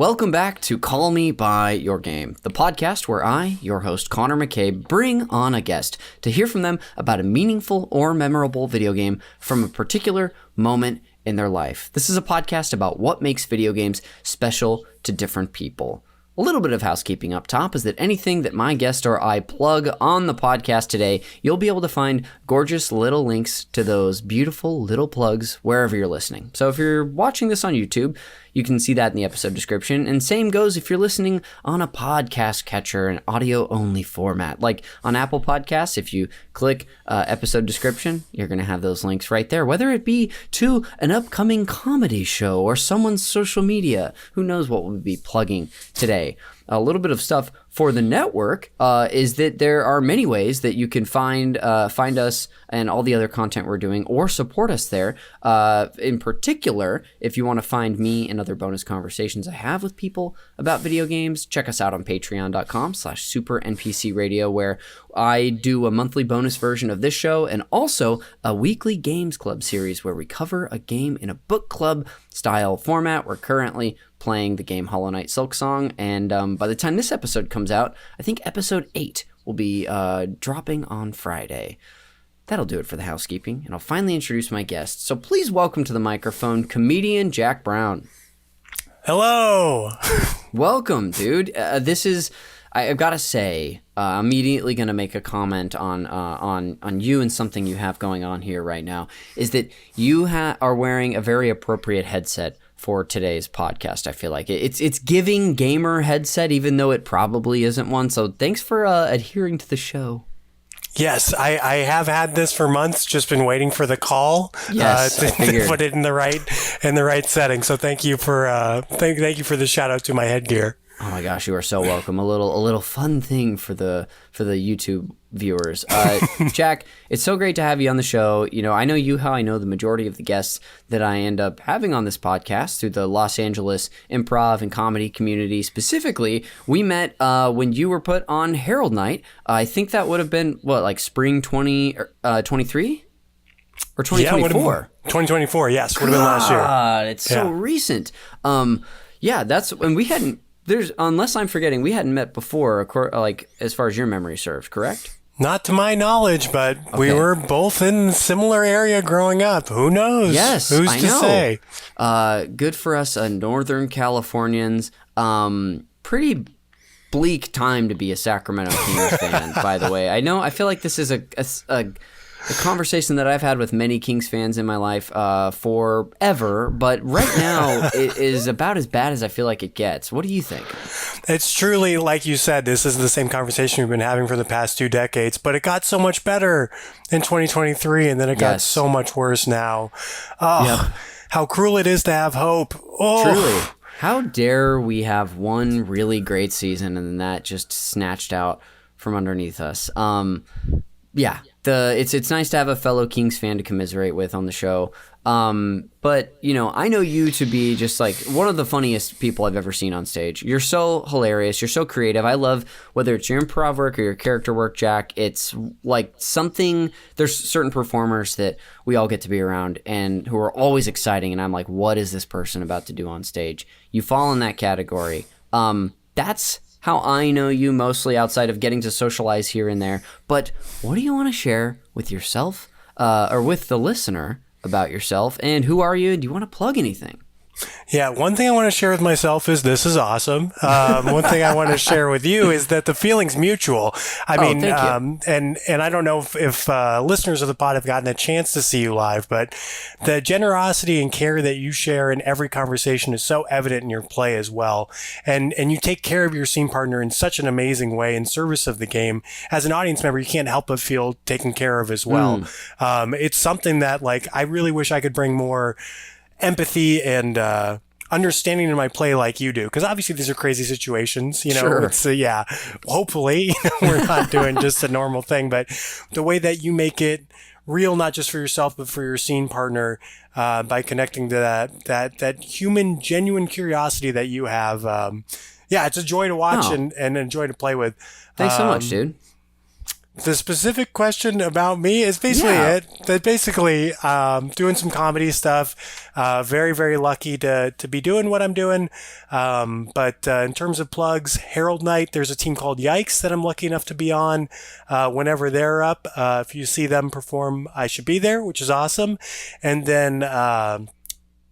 Welcome back to Call Me By Your Game, the podcast where I, your host Connor McCabe, bring on a guest to hear from them about a meaningful or memorable video game from a particular moment in their life. This is a podcast about what makes video games special to different people. A little bit of housekeeping up top is that anything that my guest or I plug on the podcast today, you'll be able to find gorgeous little links to those beautiful little plugs wherever you're listening. So if you're watching this on YouTube, you can see that in the episode description. And same goes if you're listening on a podcast catcher, an audio-only format. Like on Apple Podcasts, if you click episode description, you're going to have those links right there. Whether it be to an upcoming comedy show or someone's social media, who knows what we'll be plugging today. A little bit of stuff for the network is that there are many ways that you can find us and all the other content we're doing or support us there. In particular, if you want to find me and other bonus conversations I have with people about video games, check us out on patreon.com/supernpcradio, where I do a monthly bonus version of this show and also a weekly games club series where we cover a game in a book club style format. We're currently playing the game Hollow Knight Silksong, and by the time this episode comes out, I think episode 8 will be dropping on Friday. That'll do it for the housekeeping, and I'll finally introduce my guest. So please welcome to the microphone, comedian Jack Brown. Hello! Welcome, dude. I've got to say, I'm immediately going to make a comment on you and something you have going on here right now, is that you are wearing a very appropriate headset for today's podcast. I feel like it's giving gamer headset, even though it probably isn't one. So thanks for adhering to the show. Yes, I have had this for months. Just been waiting for the call to put it in the right setting. So thank you for thank you for the shout out to my headgear. Oh my gosh, you are so welcome. A little fun thing for the YouTube viewers. Jack, it's so great to have you on the show. You know, I know how I know the majority of the guests that I end up having on this podcast through the Los Angeles improv and comedy community. Specifically, we met when you were put on Herald Night. I think that would have been, like spring 2023? Or 2024? 2024, yes. Would have been last year. It's so recent. And we hadn't, unless I'm forgetting, we hadn't met before, like as far as your memory serves, correct? Not to my knowledge, but we were both in a similar area growing up. Who knows? Yes, Who's to say? Good for us Northern Californians. Pretty bleak time to be a Sacramento Kings fan, by the way. I feel like this is a conversation that I've had with many Kings fans in my life forever, but right now it is about as bad as I feel like it gets. What do you think? It's truly, like you said, this is the same conversation we've been having for the past 2 decades, but it got so much better in 2023, and then it got so much worse now. How cruel it is to have hope. Truly. How dare we have one really great season and then that just snatched out from underneath us. It's nice to have a fellow Kings fan to commiserate with on the show. But I know you to be just like one of the funniest people I've ever seen on stage. You're so hilarious. You're so creative. I love whether it's your improv work or your character work, Jack. It's like there's certain performers that we all get to be around and who are always exciting. And I'm like, what is this person about to do on stage? You fall in that category. That's how I know you, mostly outside of getting to socialize here and there. But what do you want to share with yourself or with the listener about yourself? And who are you? Do you want to plug anything? Yeah, one thing I want to share with myself is this is awesome. One thing I want to share with you is that the feeling's mutual. Thank you. And I don't know if listeners of the pod have gotten a chance to see you live, but the generosity and care that you share in every conversation is so evident in your play as well. And you take care of your scene partner in such an amazing way in service of the game. As an audience member, you can't help but feel taken care of as well. It's something that I really wish I could bring more empathy and understanding in my play like you do, because obviously these are crazy situations, Sure. It's hopefully we're not doing just a normal thing, but the way that you make it real, not just for yourself but for your scene partner, by connecting to that human genuine curiosity that you have, it's a joy to watch and a joy to play with. Thanks so much, dude. The specific question about me is basically it. That basically doing some comedy stuff. Very, very lucky to be doing what I'm doing. But in terms of plugs, Herald Night, there's a team called Yikes that I'm lucky enough to be on whenever they're up. If you see them perform, I should be there, which is awesome. And then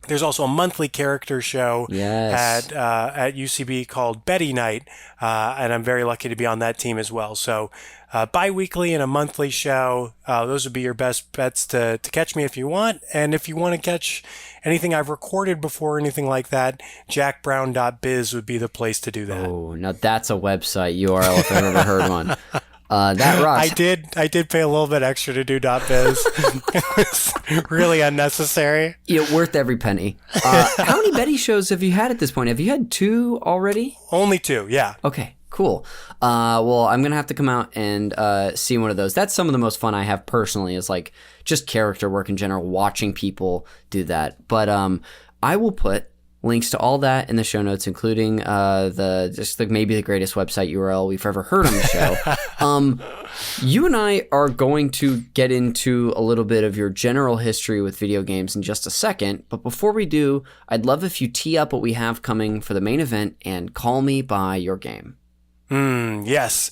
there's also a monthly character show at UCB called Betty Night, and I'm very lucky to be on that team as well. So bi-weekly and a monthly show, those would be your best bets to catch me if you want. And if you want to catch anything I've recorded before or anything like that, jackbrown.biz would be the place to do that. Oh, now that's a website URL if I've ever heard one. That rocks. I did pay a little bit extra to do .biz. It was really unnecessary. Worth every penny. How many Betty shows have you had at this point? Have you had 2 already? Only 2, yeah. Okay, cool. Well, I'm going to have to come out and see one of those. That's some of the most fun I have personally is like just character work in general, watching people do that. But I will put links to all that in the show notes, including maybe the greatest website URL we've ever heard on the show. You and I are going to get into a little bit of your general history with video games in just a second. But before we do, I'd love if you tee up what we have coming for the main event and call me by your game. Yes.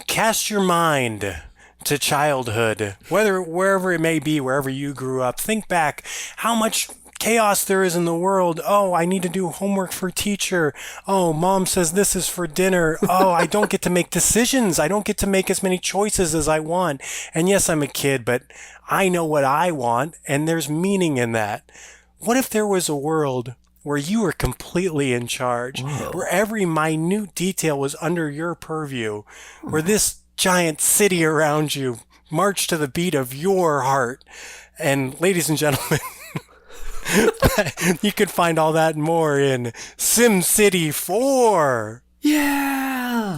Cast your mind to childhood, wherever it may be, wherever you grew up. Think back how much chaos there is in the world. Oh, I need to do homework for teacher. Oh, mom says this is for dinner. Oh, I don't get to make decisions. I don't get to make as many choices as I want. And yes, I'm a kid, but I know what I want, and there's meaning in that. What if there was a world where you were completely in charge, where every minute detail was under your purview, where this giant city around you marched to the beat of your heart? And ladies and gentlemen, you could find all that and more in SimCity 4. Yeah.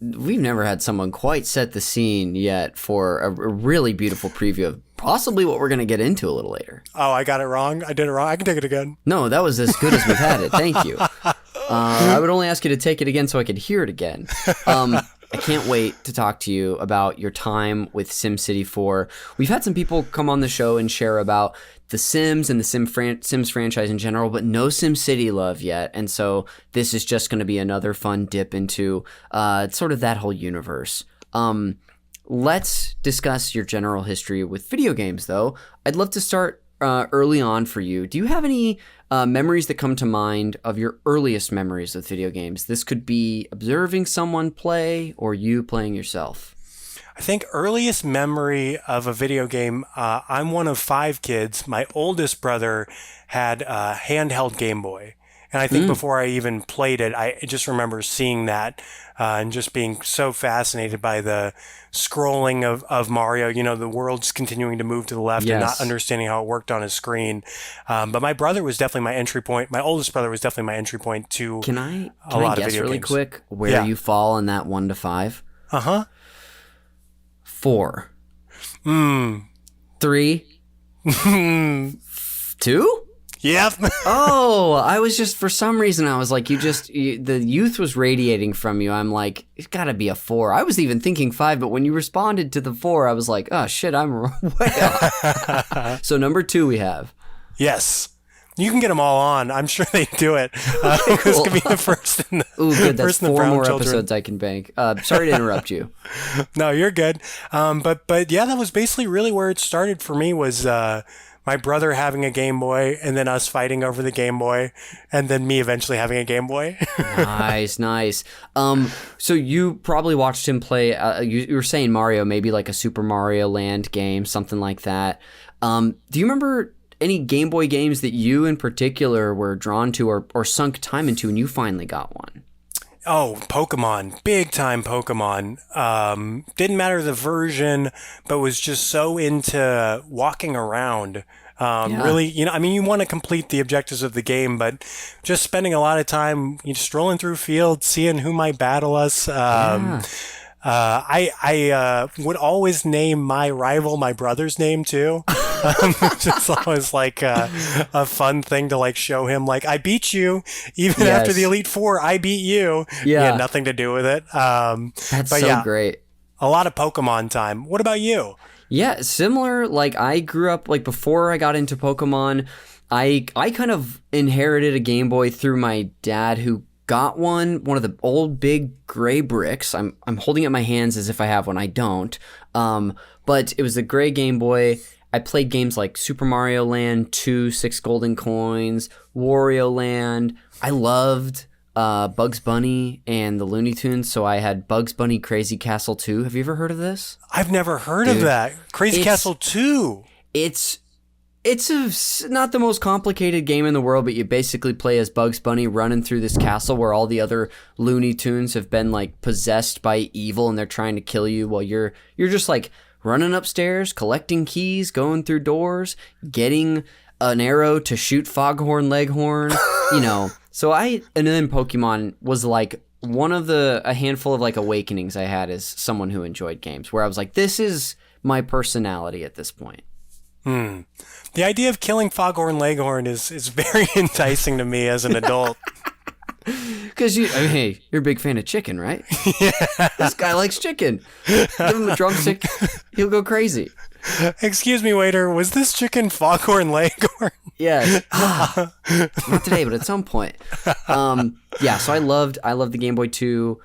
We've never had someone quite set the scene yet for a really beautiful preview of possibly what we're going to get into a little later. Oh, I got it wrong. I did it wrong. I can take it again. No, that was as good as we've had it. Thank you. I would only ask you to take it again so I could hear it again. I can't wait to talk to you about your time with SimCity 4. We've had some people come on the show and share about the Sims and the Sims franchise in general, but no SimCity love yet. And so this is just going to be another fun dip into sort of that whole universe. Let's discuss your general history with video games, though. I'd love to start early on for you. Do you have any memories that come to mind of your earliest memories with video games? This could be observing someone play or you playing yourself. I think earliest memory of a video game, I'm one of 5 kids. My oldest brother had a handheld Game Boy. And I think before I even played it, I just remember seeing that and just being so fascinated by the scrolling of Mario, the world's continuing to move to the left and not understanding how it worked on his screen. But my brother was definitely my entry point. My oldest brother was definitely my entry point to a lot of video games. Can I guess really quick where you fall in that 1 to 5? 4. 3. 2? Yep. Oh, I was just, for some reason, I was like, the youth was radiating from you. I'm like, it's got to be a 4. I was even thinking 5, but when you responded to the 4, I was like, oh, shit, I'm way off. So number 2 we have. Yes. You can get them all on. I'm sure they do it. This could be the first in the Ooh, good. That's 4 more children. Episodes I can bank. Sorry to interrupt you. No, you're good. But yeah, that was basically really where it started for me was my brother having a Game Boy and then us fighting over the Game Boy and then me eventually having a Game Boy. Nice. So you probably watched him play, you were saying Mario, maybe like a Super Mario Land game, something like that. Do you remember any Game Boy games that you in particular were drawn to or sunk time into and you finally got one? Oh, Pokemon. Big time Pokemon. Didn't matter the version, but was just so into walking around. Really, you want to complete the objectives of the game, but just spending a lot of time strolling through fields, seeing who might battle us. I would always name my rival my brother's name too. It's just always like a fun thing to like show him, like, I beat you. Even after the Elite Four, I beat you. Yeah. He had nothing to do with it. That's so great. A lot of Pokemon time. What about you? Yeah, similar. Like, I grew up, like, before I got into Pokemon, I kind of inherited a Game Boy through my dad, who got one of the old big gray bricks. I'm holding it in my hands as if I have one. I don't. But it was a gray Game Boy. I played games like Super Mario Land 2, 6 Golden Coins, Wario Land. I loved Bugs Bunny and the Looney Tunes, so I had Bugs Bunny Crazy Castle 2. Have you ever heard of this? I've never heard of that. Crazy Castle 2. It's not the most complicated game in the world, but you basically play as Bugs Bunny running through this castle where all the other Looney Tunes have been like possessed by evil and they're trying to kill you, while you're just like running upstairs, collecting keys, going through doors, getting an arrow to shoot Foghorn Leghorn, you know. And then Pokemon was like a handful of like awakenings I had as someone who enjoyed games, where I was like, this is my personality at this point. The idea of killing Foghorn Leghorn is very enticing to me as an adult. Because hey, you're a big fan of chicken, right? Yeah. This guy likes chicken. Give him a drumstick, he'll go crazy. Excuse me, waiter, was this chicken Foghorn Leghorn? Yeah. Not today, but at some point. Yeah, so I loved the Game Boy 2.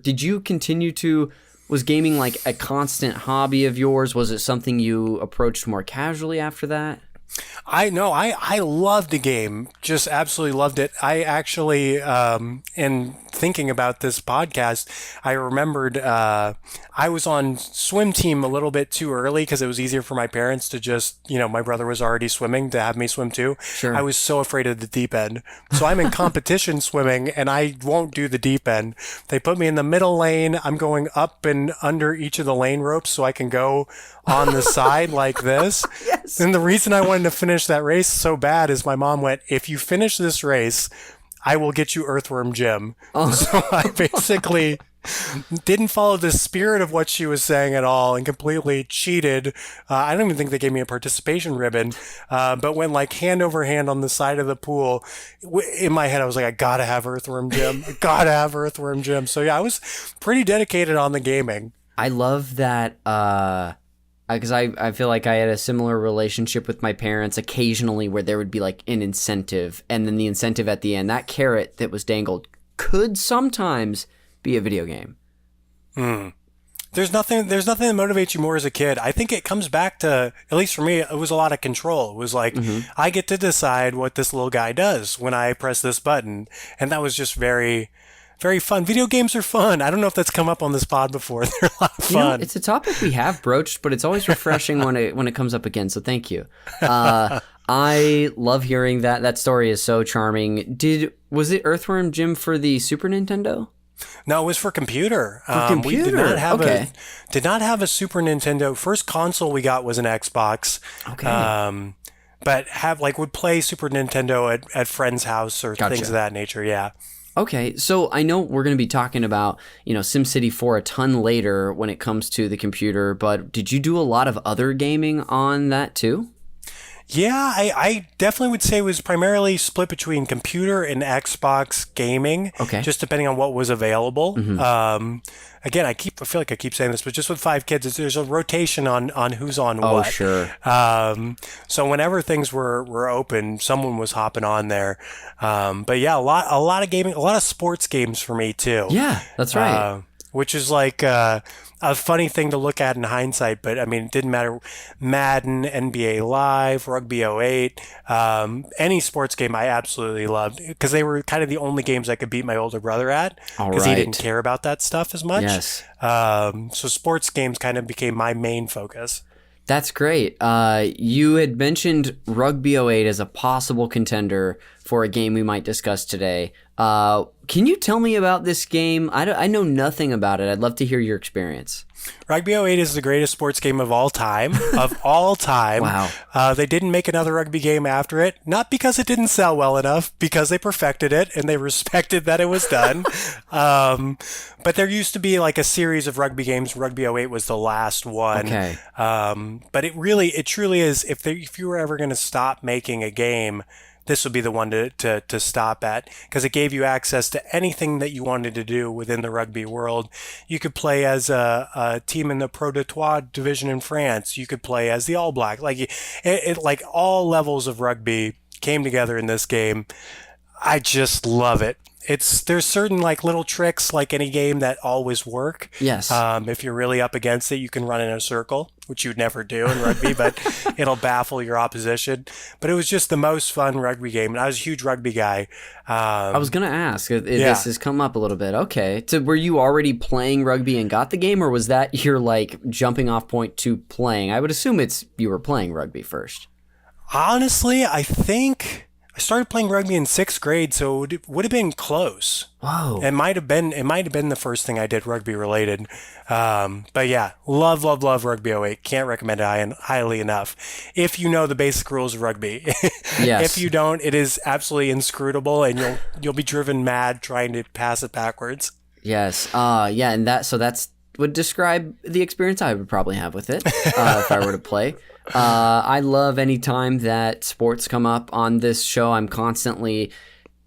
Did you continue to... Was gaming like a constant hobby of yours? Was it something you approached more casually after that? I loved the game. Just absolutely loved it. I actually, in thinking about this podcast, I remembered I was on swim team a little bit too early because it was easier for my parents to just, my brother was already swimming, to have me swim too. Sure. I was so afraid of the deep end. So I'm in competition swimming and I won't do the deep end. They put me in the middle lane. I'm going up and under each of the lane ropes so I can go on the side like this. Yes. And the reason I wanted to finish that race so bad is my mom went, if you finish this race, I will get you Earthworm Jim. Oh. So I basically didn't follow the spirit of what she was saying at all and completely cheated. I don't even think they gave me a participation ribbon, but went like hand over hand on the side of the pool. In my head, I was like, I gotta have Earthworm Jim. I gotta have Earthworm Jim. So yeah, I was pretty dedicated on the gaming. I love that, because I feel like I had a similar relationship with my parents occasionally, where there would be like an incentive, and then the incentive at the end, that carrot that was dangled, could sometimes be a video game. There's nothing that motivates you more as a kid. I think it comes back to, at least for me, it was a lot of control. It was like, I get to decide what this little guy does when I press this button. And that was just very, very fun. Video games are fun. I don't know if that's come up on this pod before. They're a lot of fun. It's a topic we have broached, but it's always refreshing when it comes up again. So thank you. I love hearing that. That story is so charming. Was it Earthworm Jim for the Super Nintendo? No, it was for computer. We did not have a Super Nintendo. First console we got was an Xbox. Okay. But would play Super Nintendo at friends' house or things of that nature. Yeah. Okay, so I know we're going to be talking about, SimCity 4 a ton later when it comes to the computer, but did you do a lot of other gaming on that too? Yeah, I definitely would say it was primarily split between computer and Xbox gaming. Okay. Just depending on what was available. Again, I feel like I keep saying this, but just with 5 kids, there's a rotation on who's on what. Oh, sure. So whenever things were open, someone was hopping on there. But yeah, a lot of gaming, a lot of sports games for me too. Yeah, that's right. Which is like a funny thing to look at in hindsight, but I mean, it didn't matter. Madden, NBA Live, Rugby '08, any sports game I absolutely loved because they were kind of the only games I could beat my older brother at because he didn't care about that stuff as much. Yes. So sports games kind of became my main focus. That's great. You had mentioned Rugby '08 as a possible contender for a game we might discuss today. Can Can you tell me about this game? I know nothing about it. I'd love to hear your experience. Rugby 08 is the greatest sports game of all time. Of all time. Wow. They didn't make another rugby game after it, not because it didn't sell well enough, because they perfected it and they respected that it was done. But there used to be like a series of rugby games. Rugby 08 was the last one. Okay. But it truly is, if you were ever going to stop making a game, this would be the one to stop at, because it gave you access to anything that you wanted to do within the rugby world. You could play as a team in the Pro de Trois division in France. You could play as the All Black. Like like all levels of rugby came together in this game. I just love it. There's certain like little tricks like any game that always work. Yes. If you're really up against it, you can run in a circle, which you'd never do in rugby, but it'll baffle your opposition. But it was just the most fun rugby game, and I was a huge rugby guy. I was going to ask, this has come up a little bit. Okay. So were you already playing rugby and got the game, or was that your like jumping off point to playing? I would assume you were playing rugby first. Honestly, I think I started playing rugby in 6th grade, so it would have been close. Whoa. It might have been the first thing I did rugby related. But yeah, love rugby 08. Can't recommend it highly enough. If you know the basic rules of rugby. Yes. If you don't, it is absolutely inscrutable, and you'll be driven mad trying to pass it backwards. Yes. Yeah, and that's would describe the experience I would probably have with it if I were to play. I love any time that sports come up on this show. I'm constantly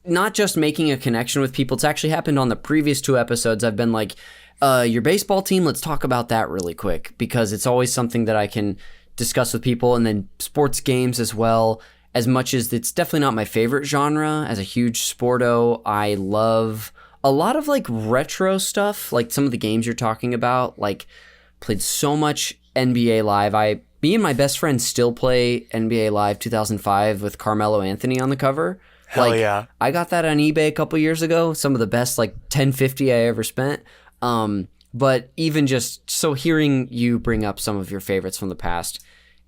not just making a connection with people. It's actually happened on the previous 2 episodes. I've been like, your baseball team, let's talk about that really quick, because it's always something that I can discuss with people. And then sports games as well, as much as it's definitely not my favorite genre. As a huge sporto, I love a lot of like retro stuff, like some of the games you're talking about. Like, played so much NBA Live. Me and my best friend still play NBA Live 2005 with Carmelo Anthony on the cover. Hell yeah. I got that on eBay a couple years ago. Some of the best like $10.50 I ever spent. But even just so hearing you bring up some of your favorites from the past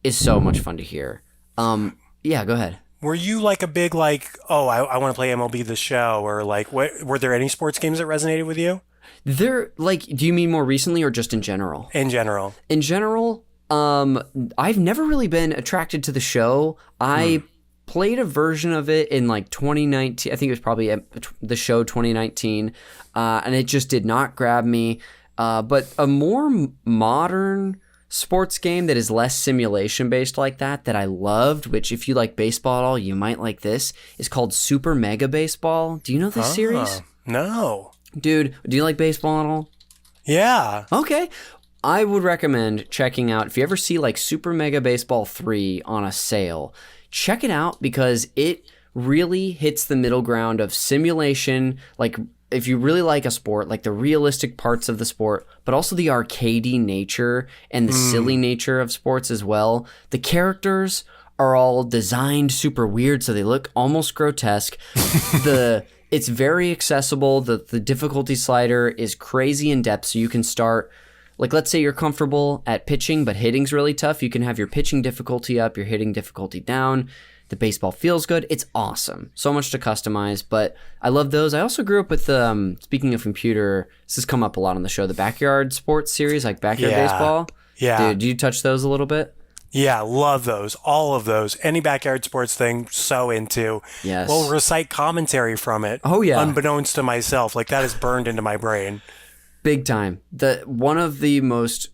is so much fun to hear. Yeah, go ahead. Were you like a big like, I want to play MLB The Show, or like, were there any sports games that resonated with you? They're like, do you mean more recently or just in general? In general. In general, I've never really been attracted to the show. I played a version of it in like 2019. I think it was probably the show 2019, and it just did not grab me. But a more modern sports game that is less simulation based like that I loved, which if you like baseball at all, you might like this, is called Super Mega Baseball. Do you know this series? No. Dude, do you like baseball at all? Yeah. Okay. I would recommend checking out, if you ever see like Super Mega Baseball 3 on a sale, check it out, because it really hits the middle ground of simulation. Like, if you really like a sport, like the realistic parts of the sport, but also the arcadey nature and the silly nature of sports as well. The characters are all designed super weird, so they look almost grotesque. It's very accessible. The difficulty slider is crazy in depth, so you can start, like, let's say you're comfortable at pitching, but hitting's really tough. You can have your pitching difficulty up, your hitting difficulty down. The baseball feels good. It's awesome. So much to customize, but I love those. I also grew up with, speaking of computer, this has come up a lot on the show, the backyard sports series, like Backyard Baseball. Yeah. Dude, do you touch those a little bit? Yeah, love those. All of those. Any backyard sports thing, so into. Yes. We'll recite commentary from it. Oh, yeah. Unbeknownst to myself. Like, that is burned into my brain. Big time. One of the most,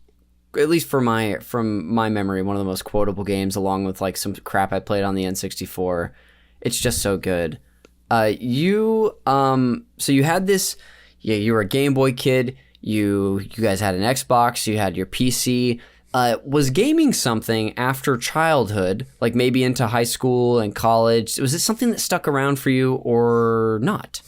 at least from my memory, one of the most quotable games, along with like some crap I played on the N64. It's just so good. So you had this, you were a Game Boy kid. You guys had an Xbox. You had your PC. Was gaming something after childhood, like maybe into high school and college? Was it something that stuck around for you or not?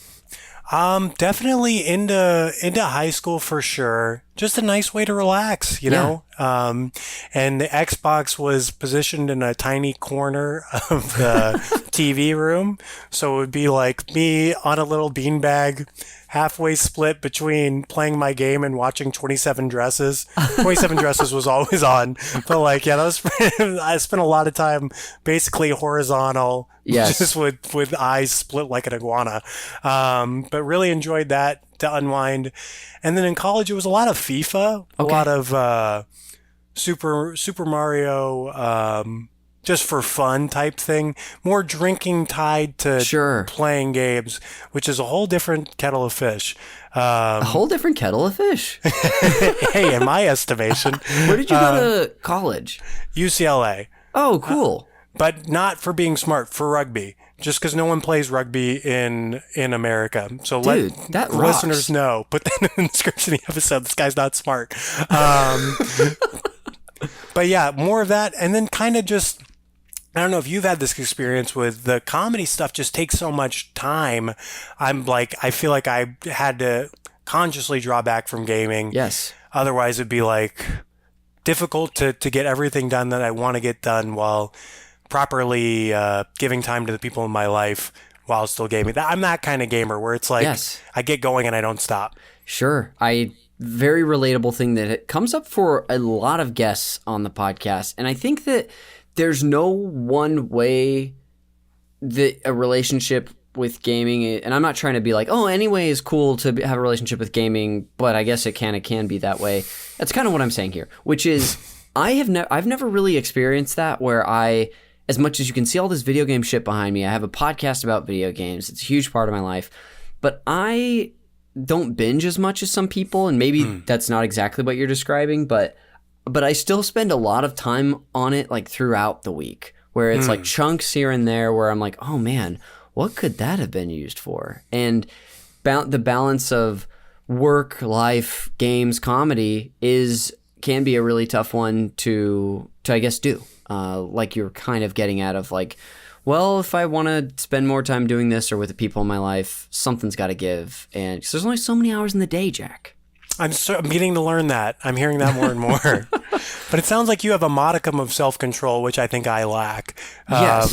Definitely into high school for sure. Just a nice way to relax, you know? And the Xbox was positioned in a tiny corner of the TV room. So it would be like me on a little beanbag, halfway split between playing my game and watching 27 Dresses. 27 Dresses was always on. But like, yeah, that was, I spent a lot of time basically horizontal, Yes. just with eyes split like an iguana. But really enjoyed that to unwind. And then in college, it was a lot of FIFA, a lot of Super Mario, just for fun type thing. More drinking tied to playing games, which is a whole different kettle of fish. A whole different kettle of fish. Hey, in my estimation. Where did you go to college? UCLA. Oh, cool. But not for being smart, for rugby. Just because no one plays rugby in America. So that let listeners know. Put that in the description of the episode. This guy's not smart. But yeah, more of that. And then kind of just, I don't know if you've had this experience with the comedy stuff just takes so much time. I feel like I had to consciously draw back from gaming. Yes. Otherwise it'd be like difficult to get everything done that I want to get done while properly giving time to the people in my life while still gaming. I'm that kind of gamer where it's like, I get going and I don't stop. Sure. Very relatable thing that it comes up for a lot of guests on the podcast. And I think that there's no one way that a relationship with gaming, and I'm not trying to be like, oh, anyway is cool to have a relationship with gaming, but I guess it can be that way. That's kind of what I'm saying here, which is I've never really experienced that where as much as you can see all this video game shit behind me, I have a podcast about video games. It's a huge part of my life, but I don't binge as much as some people, and maybe that's not exactly what you're describing, but I still spend a lot of time on it like throughout the week, where it's like chunks here and there where I'm like, oh man, what could that have been used for? And the balance of work, life, games, comedy can be a really tough one to I guess do. Like you're kind of getting out of like, well, if I want to spend more time doing this or with the people in my life, something's got to give. And 'cause there's only so many hours in the day, Jack. I'm beginning to learn that. I'm hearing that more and more. But it sounds like you have a modicum of self-control, which I think I lack. Yes.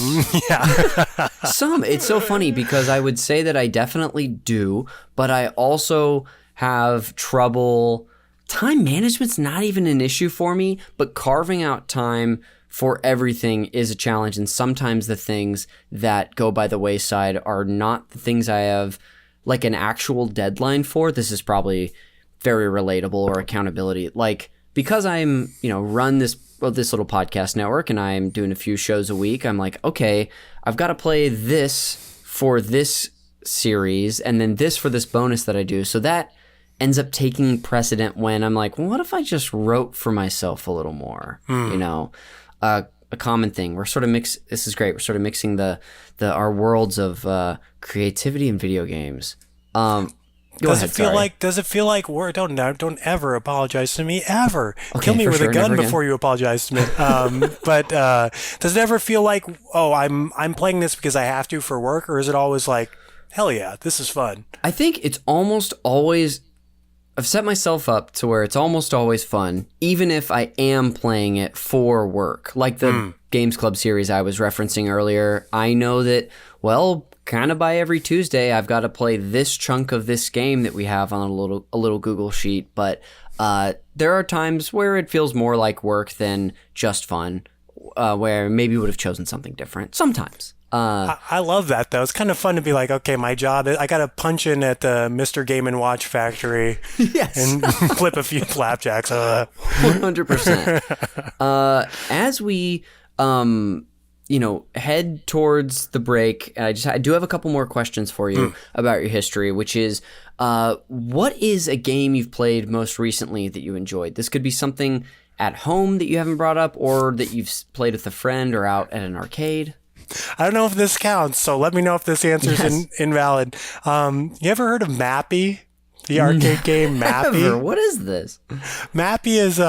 Yeah. It's so funny because I would say that I definitely do, but I also have trouble. Time management's not even an issue for me, but carving out time for everything is a challenge. And sometimes the things that go by the wayside are not the things I have like an actual deadline for. This is probably very relatable, or accountability. Like, because I'm, run this little podcast network and I'm doing a few shows a week, I'm like, okay, I've got to play this for this series and then this for this bonus that I do. So that ends up taking precedent when I'm like, well, what if I just wrote for myself a little more? A common thing. We're sort of this is great. We're sort of mixing our worlds of creativity and video games. Does it feel like work? Don't ever apologize to me ever. Okay, kill me with sure, a gun before you apologize to me. But does it ever feel like, oh, I'm playing this because I have to for work, or is it always like, hell yeah, this is fun? I think it's almost always. I've set myself up to where it's almost always fun, even if I am playing it for work. Like the Games Club series I was referencing earlier. I know that, well, kind of by every Tuesday, I've got to play this chunk of this game that we have on a little Google sheet. But there are times where it feels more like work than just fun, where maybe would have chosen something different sometimes. I love that, though. It's kind of fun to be like, okay, my job is I got to punch in at the Mr. Game & Watch factory and flip a few flapjacks. 100%. As we, head towards the break, I do have a couple more questions for you about your history, which is, what is a game you've played most recently that you enjoyed? This could be something at home that you haven't brought up, or that you've played with a friend or out at an arcade. I don't know if this counts, so let me know if this answer is invalid. You ever heard of Mappy? The arcade game Mappy. Never. What is this? Mappy is,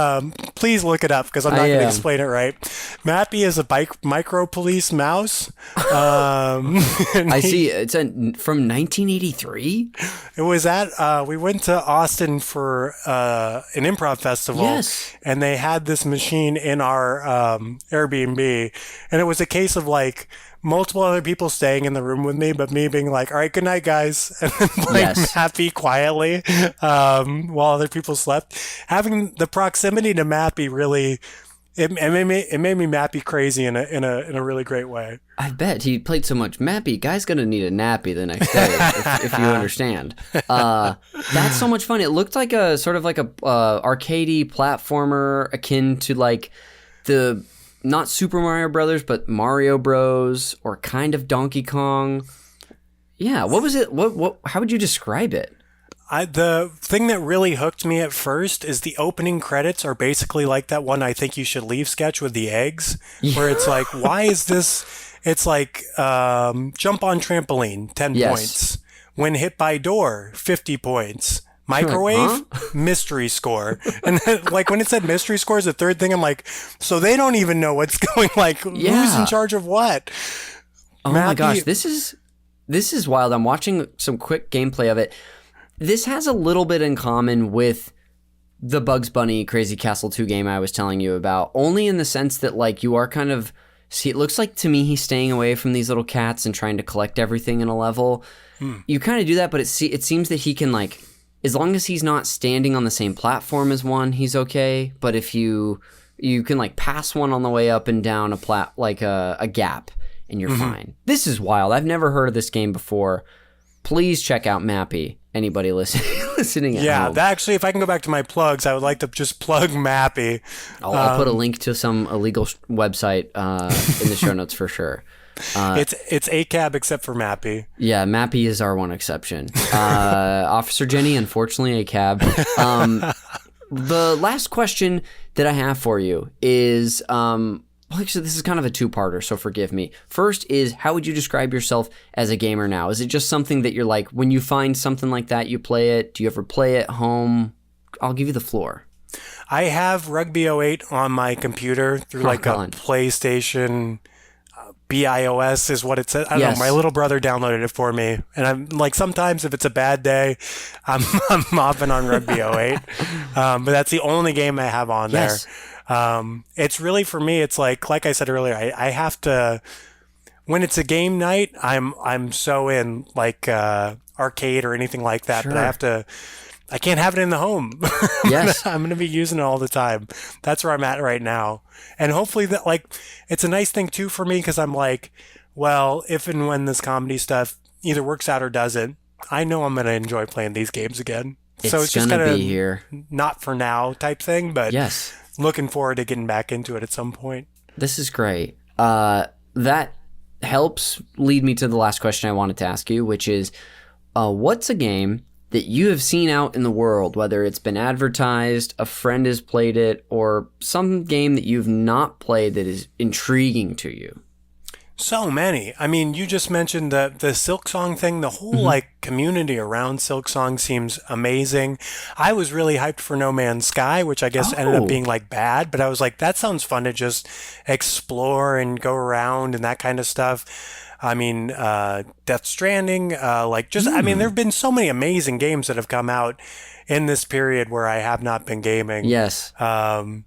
please look it up because I'm not going to explain it right. Mappy is a micro police mouse. I see. It's from 1983. It was we went to Austin for an improv festival. Yes. And they had this machine in our Airbnb. And it was a case of like multiple other people staying in the room with me, but me being like, all right, good night, guys. And then playing Mappy quietly while other people slept. Having the proximity to Mappy really, it made me Mappy crazy in a really great way. I bet he played so much Mappy. Guy's going to need a nappy the next day, if you understand. That's so much fun. It looked like a sort of like a arcadey platformer akin to like the... not Super Mario Brothers, but Mario Bros. Or kind of Donkey Kong. Yeah, what was it? What? How would you describe it? The thing that really hooked me at first is the opening credits are basically like that one I Think You Should Leave sketch with the eggs, where it's like, why is this? It's like jump on trampoline, 10 points. When hit by door, 50 points. Microwave, mystery score. And then, like when it said mystery score is the third thing, I'm like, so they don't even know what's going, like who's in charge of what? Oh my gosh, this is wild. I'm watching some quick gameplay of it. This has a little bit in common with the Bugs Bunny Crazy Castle 2 game I was telling you about, only in the sense that like you are kind of, see, it looks like to me he's staying away from these little cats and trying to collect everything in a level. You kind of do that, but it seems that he can like, as long as he's not standing on the same platform as one, he's okay. But if you can like pass one on the way up and down a gap, and you're fine. This is wild. I've never heard of this game before. Please check out Mappy. Anybody listening at home. Yeah, actually, if I can go back to my plugs, I would like to just plug Mappy. I'll put a link to some illegal website in the show notes for sure. It's ACAB except for Mappy. Yeah, Mappy is our one exception. Officer Jenny, unfortunately, a cab. The last question that I have for you is, actually, this is kind of a two-parter, so forgive me. First is, how would you describe yourself as a gamer now? Is it just something that you're like, when you find something like that, you play it? Do you ever play it at home? I'll give you the floor. I have Rugby 08 on my computer through a PlayStation... BIOS is what it says. I don't know. My little brother downloaded it for me. And I'm like, sometimes if it's a bad day, I'm mopping on Rugby 08. But that's the only game I have on there. It's really, for me, it's like I said earlier, I have to, when it's a game night, I'm so in like arcade or anything like that, but I can't have it in the home. Yes. I'm going to be using it all the time. That's where I'm at right now. And hopefully that, like, it's a nice thing too for me, because I'm like, well, if and when this comedy stuff either works out or doesn't, I know I'm going to enjoy playing these games again. So it's just kind of here. Not for now type thing, but looking forward to getting back into it at some point. This is great. That helps lead me to the last question I wanted to ask you, which is, what's a game that you have seen out in the world, whether it's been advertised, a friend has played it, or some game that you've not played that is intriguing to you? So many. I mean, you just mentioned the Silksong thing. The whole like community around Silksong seems amazing. I was really hyped for No Man's Sky, which I guess ended up being like bad, but I was like, that sounds fun to just explore and go around and that kind of stuff. I mean, Death Stranding, I mean, there have been so many amazing games that have come out in this period where I have not been gaming. Yes. I'm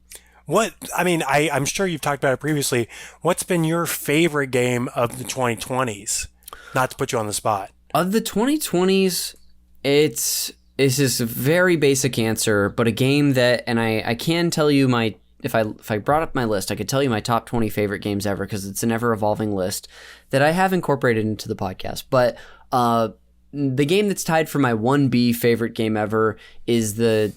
sure you've talked about it previously. What's been your favorite game of the 2020s? Not to put you on the spot. Of the 2020s, it's just a very basic answer, but a game that, and I can tell you if I brought up my list, I could tell you my top 20 favorite games ever, because it's an ever-evolving list that I have incorporated into the podcast. But the game that's tied for my 1B favorite game ever is The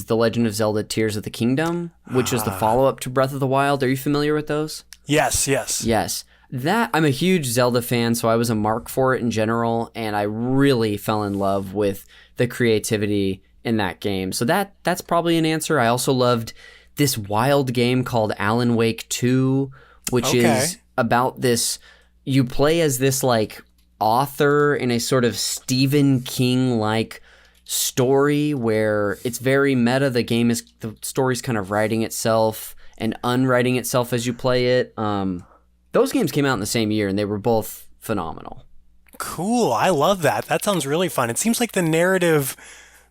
Legend of Zelda Tears of the Kingdom, which is the follow-up to Breath of the Wild. Are you familiar with those? Yes. Yes. I'm a huge Zelda fan, so I was a mark for it in general, and I really fell in love with the creativity in that game. So that's probably an answer. I also loved this wild game called Alan Wake 2, which is about this, you play as this like author in a sort of Stephen King like story where it's very meta. The story's kind of writing itself and unwriting itself as you play it. Those games came out in the same year, and they were both phenomenal. Cool. I love that. That sounds really fun. It seems like the narrative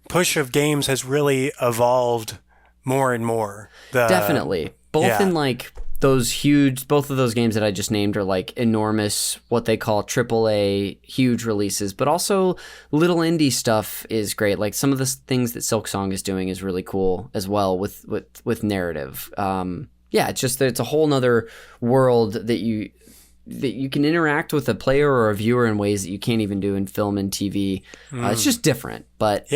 push of games has really evolved more and more. Definitely. Both in like both of those games that I just named are like enormous, what they call AAA huge releases, but also little indie stuff is great. Like some of the things that Silksong is doing is really cool as well with narrative. It's just that it's a whole nother world that you can interact with a player or a viewer in ways that you can't even do in film and TV. It's just different, but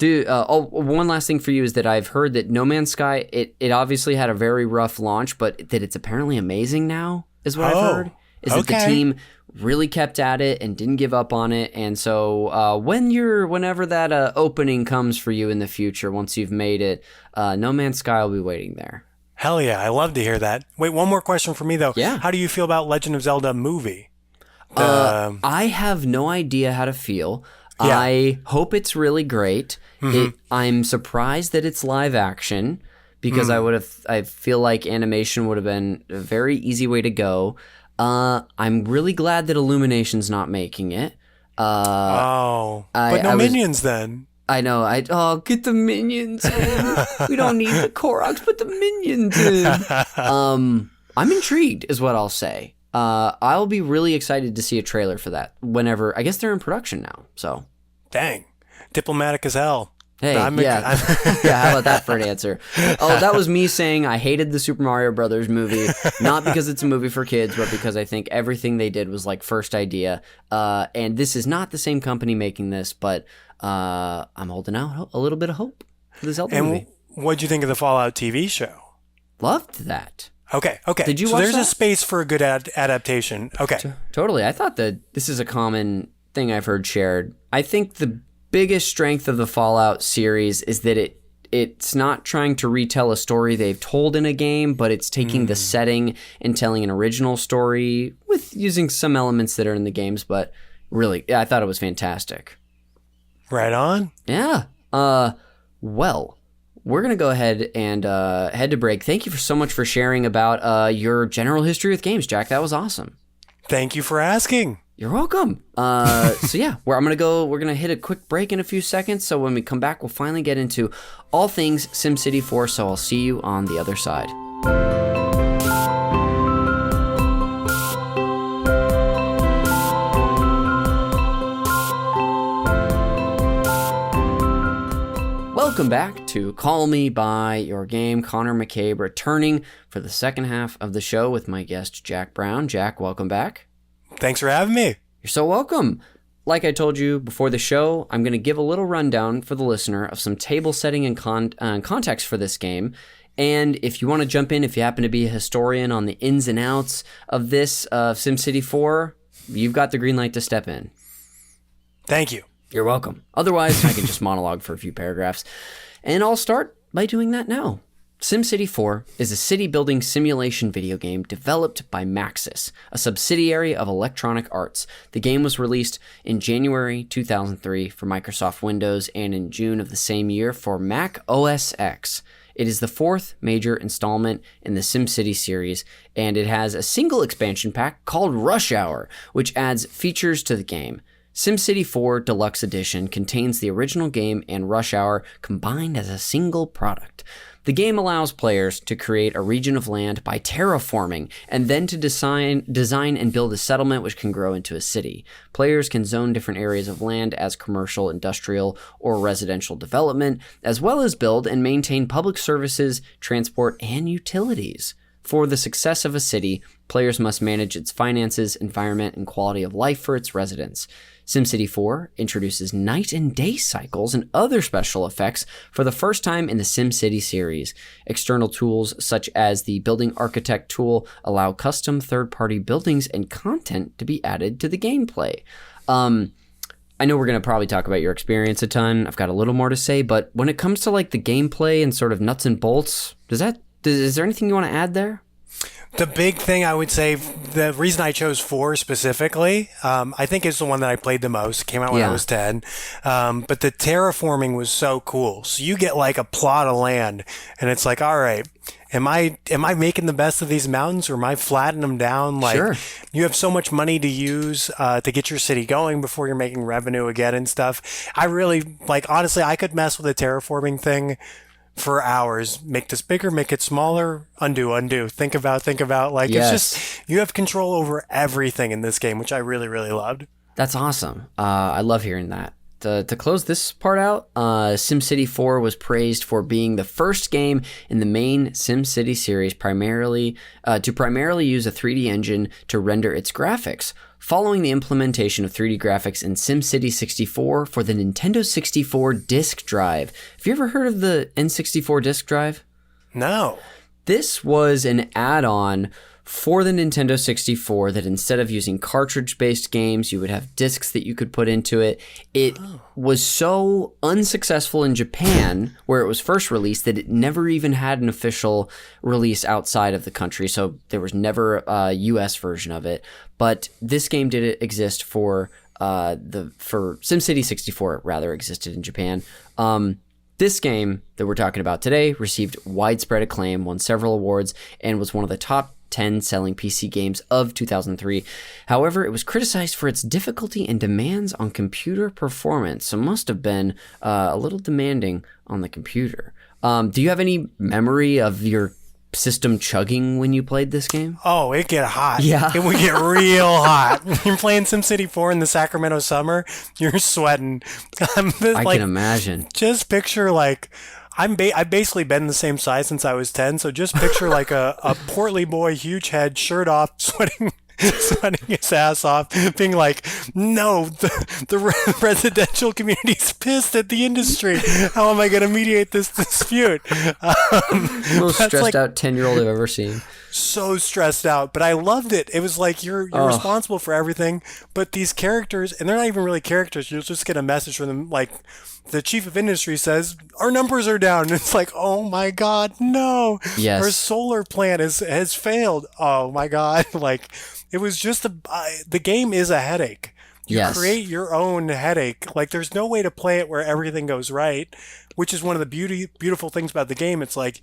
one last thing for you is that I've heard that No Man's Sky, it obviously had a very rough launch, but that it's apparently amazing now, is what I've heard. Is that the team really kept at it and didn't give up on it. And so whenever that opening comes for you in the future, once you've made it, No Man's Sky will be waiting there. Hell yeah, I love to hear that. Wait, one more question for me, though. Yeah. How do you feel about Legend of Zelda movie? I have no idea how to feel. Yeah. I hope it's really great. Mm-hmm. I'm surprised that it's live action because I feel like animation would have been a very easy way to go. I'm really glad that Illumination's not making it. But no Minions then. I know. Get the Minions in. We don't need the Koroks, put the Minions in. I'm intrigued is what I'll say. I'll be really excited to see a trailer for that whenever. I guess they're in production now. So, dang, diplomatic as hell. Hey, how about that for an answer? Oh, that was me saying I hated the Super Mario Brothers movie, not because it's a movie for kids, but because I think everything they did was like first idea. And this is not the same company making this, but I'm holding out a little bit of hope for the Zelda movie. And what'd you think of the Fallout TV show? Loved that. Okay. Did you watch there's that? A space for a good adaptation. Okay. Totally. I thought that this is a common thing I've heard shared. I think the biggest strength of the Fallout series is that it's not trying to retell a story they've told in a game, but it's taking the setting and telling an original story with using some elements that are in the games. But really, I thought it was fantastic. Right on. Yeah. Well, we're going to go ahead and head to break. Thank you so much for sharing about your general history with games, Jack. That was awesome. Thank you for asking. You're welcome. We're going to hit a quick break in a few seconds. So when we come back, we'll finally get into all things SimCity 4. So I'll see you on the other side. Welcome back to Call Me By Your Game. Connor McCabe returning for the second half of the show with my guest, Jack Brown. Jack, welcome back. Thanks for having me. You're so welcome. Like I told you before the show, I'm going to give a little rundown for the listener of some table setting and context for this game. And if you want to jump in, if you happen to be a historian on the ins and outs of this SimCity 4, you've got the green light to step in. Thank you. You're welcome. Otherwise, I can just monologue for a few paragraphs. And I'll start by doing that now. SimCity 4 is a city-building simulation video game developed by Maxis, a subsidiary of Electronic Arts. The game was released in January 2003 for Microsoft Windows and in June of the same year for Mac OS X. It is the fourth major installment in the SimCity series, and it has a single expansion pack called Rush Hour, which adds features to the game. SimCity 4 Deluxe Edition contains the original game and Rush Hour combined as a single product. The game allows players to create a region of land by terraforming and then to design and build a settlement which can grow into a city. Players can zone different areas of land as commercial, industrial, or residential development, as well as build and maintain public services, transport, and utilities. For the success of a city, players must manage its finances, environment, and quality of life for its residents. SimCity 4 introduces night and day cycles and other special effects for the first time in the SimCity series. External tools such as the Building Architect tool allow custom third-party buildings and content to be added to the gameplay. I know we're going to probably talk about your experience a ton. I've got a little more to say, but when it comes to like the gameplay and sort of nuts and bolts, is there anything you want to add there? The big thing I would say, the reason I chose 4 specifically, I think it's the one that I played the most. It came out when I was 10. But the terraforming was so cool. So you get like a plot of land and it's like, all right, am I making the best of these mountains or am I flattening them down? Like Sure. you have so much money to use to get your city going before you're making revenue again and stuff. I really like, honestly, I could mess with the terraforming thing for hours. Make this bigger, make it smaller, undo, think about. Like Yes. it's just, you have control over everything in this game, which I really, really loved. That's awesome. I love hearing that. To close this part out, SimCity 4 was praised for being the first game in the main SimCity series to primarily use a 3D engine to render its graphics, following the implementation of 3D graphics in SimCity 64 for the Nintendo 64 disk drive. Have you ever heard of the N64 disk drive? No. This was an add-on for the Nintendo 64 that instead of using cartridge-based games, you would have discs that you could put into it. It was so unsuccessful in Japan, where it was first released, that it never even had an official release outside of the country. So there was never a US version of it. But this game did exist for SimCity 64, rather, existed in Japan. This game that we're talking about today received widespread acclaim, won several awards, and was one of the top 10 selling PC games of 2003. However, it was criticized for its difficulty and demands on computer performance, so must have been a little demanding on the computer. Do you have any memory of your system chugging when you played this game? Oh, it get hot. Yeah. It would get real hot. You're playing SimCity 4 in the Sacramento summer, you're sweating. I can imagine. Just picture like, I've basically been the same size since I was 10, so just picture like a portly boy, huge head, shirt off, sweating his ass off, being like, no, the residential community's pissed at the industry. How am I going to mediate this dispute? Most stressed out 10-year-old I've ever seen. So stressed out, but I loved it. It was like you're responsible for everything, but these characters, and they're not even really characters, you'll just get a message from them like, the chief of industry says, our numbers are down. And it's like, oh my God, no. Yes. Our solar plant has failed. Oh my God. Like, it was just the game is a headache. You create your own headache. Like, there's no way to play it where everything goes right, which is one of the beautiful things about the game. It's like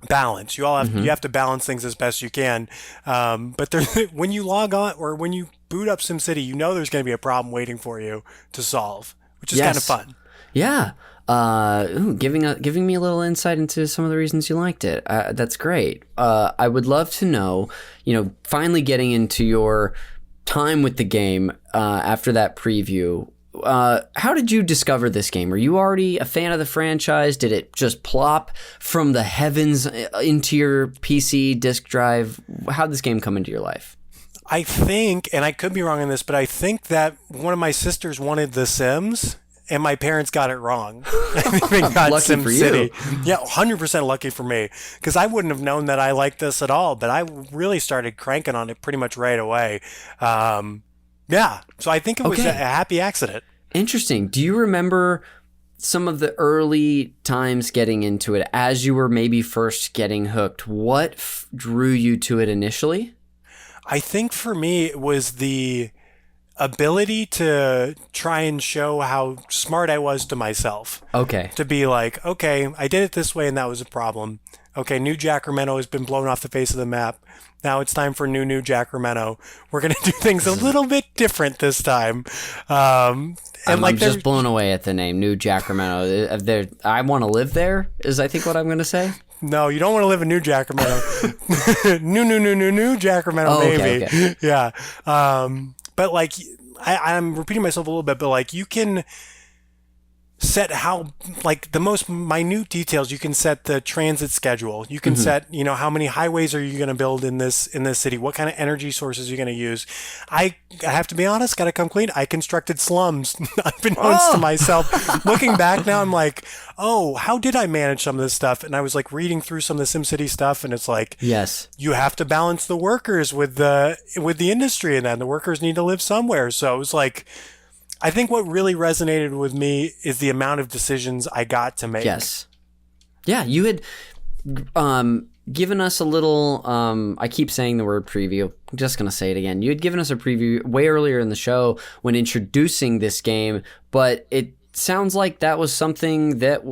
balance. You have to balance things as best you can. But when you log on or when you boot up SimCity, you know there's going to be a problem waiting for you to solve, which is kind of fun. Yeah. Giving me a little insight into some of the reasons you liked it. That's great. I would love to know, finally getting into your time with the game after that preview. How did you discover this game? Were you already a fan of the franchise? Did it just plop from the heavens into your PC disk drive? How did this game come into your life? I think, and I could be wrong on this, but I think that one of my sisters wanted The Sims, and my parents got it wrong. I think they got Lucky SimCity. for you. Yeah, 100% lucky for me, because I wouldn't have known that I liked this at all, but I really started cranking on it pretty much right away. Yeah, so I think it was a happy accident. Interesting. Do you remember some of the early times getting into it as you were maybe first getting hooked? What drew you to it initially? I think for me, it was the ability to try and show how smart I was to myself. Okay. To be like, okay, I did it this way and that was a problem. Okay, New Jacramento has been blown off the face of the map. Now it's time for New Jacramento. We're going to do things a little bit different this time. I'm just blown away at the name, New Jacramento. I want to live there, is I think what I'm going to say. No, you don't want to live in New Jacramento. New Jacramento, maybe. Okay. Yeah. But like, I'm repeating myself a little bit, but like you can set how, like the most minute details, you can set the transit schedule. You can set, how many highways are you going to build in this city? What kind of energy sources are you going to use? I have to be honest, got to come clean. I constructed slums, unbeknownst to myself. Looking back now, I'm like, oh, how did I manage some of this stuff? And I was like reading through some of the SimCity stuff, and it's like, yes, you have to balance the workers with the industry, and then the workers need to live somewhere. So it was like, I think what really resonated with me is the amount of decisions I got to make. Yes. Yeah, you had given us a little, I keep saying the word preview. I'm just going to say it again. You had given us a preview way earlier in the show when introducing this game, but it sounds like that was something that,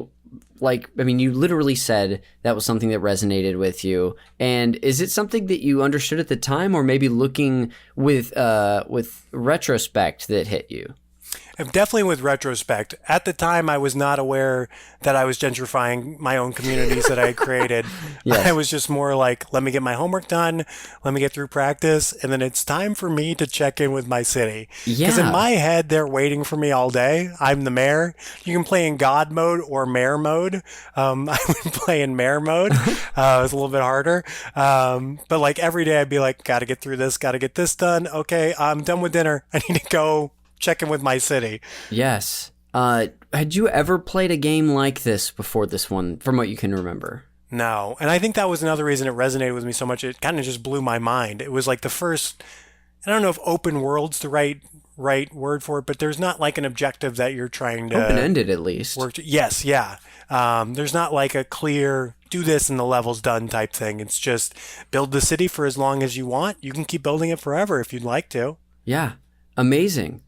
you literally said that was something that resonated with you. And is it something that you understood at the time, or maybe looking with retrospect that hit you? Definitely with retrospect. At the time, I was not aware that I was gentrifying my own communities that I had created. Yes. I was just more like, let me get my homework done, let me get through practice, and then it's time for me to check in with my city. Because in my head, they're waiting for me all day. I'm the mayor. You can play in God mode or mayor mode. I would play in mayor mode. It was a little bit harder. But like every day, I'd be like, got to get through this, got to get this done. Okay, I'm done with dinner. I need to go check in with my city. Yes. Had you ever played a game like this before this one, from what you can remember? No. And I think that was another reason it resonated with me so much. It kind of just blew my mind. It was like the first, I don't know if open world's the right word for it, but there's not like an objective that you're trying to... Open-ended, at least. Yes, yeah. There's not like a clear, do this and the level's done type thing. It's just build the city for as long as you want. You can keep building it forever if you'd like to. Yeah. Amazing.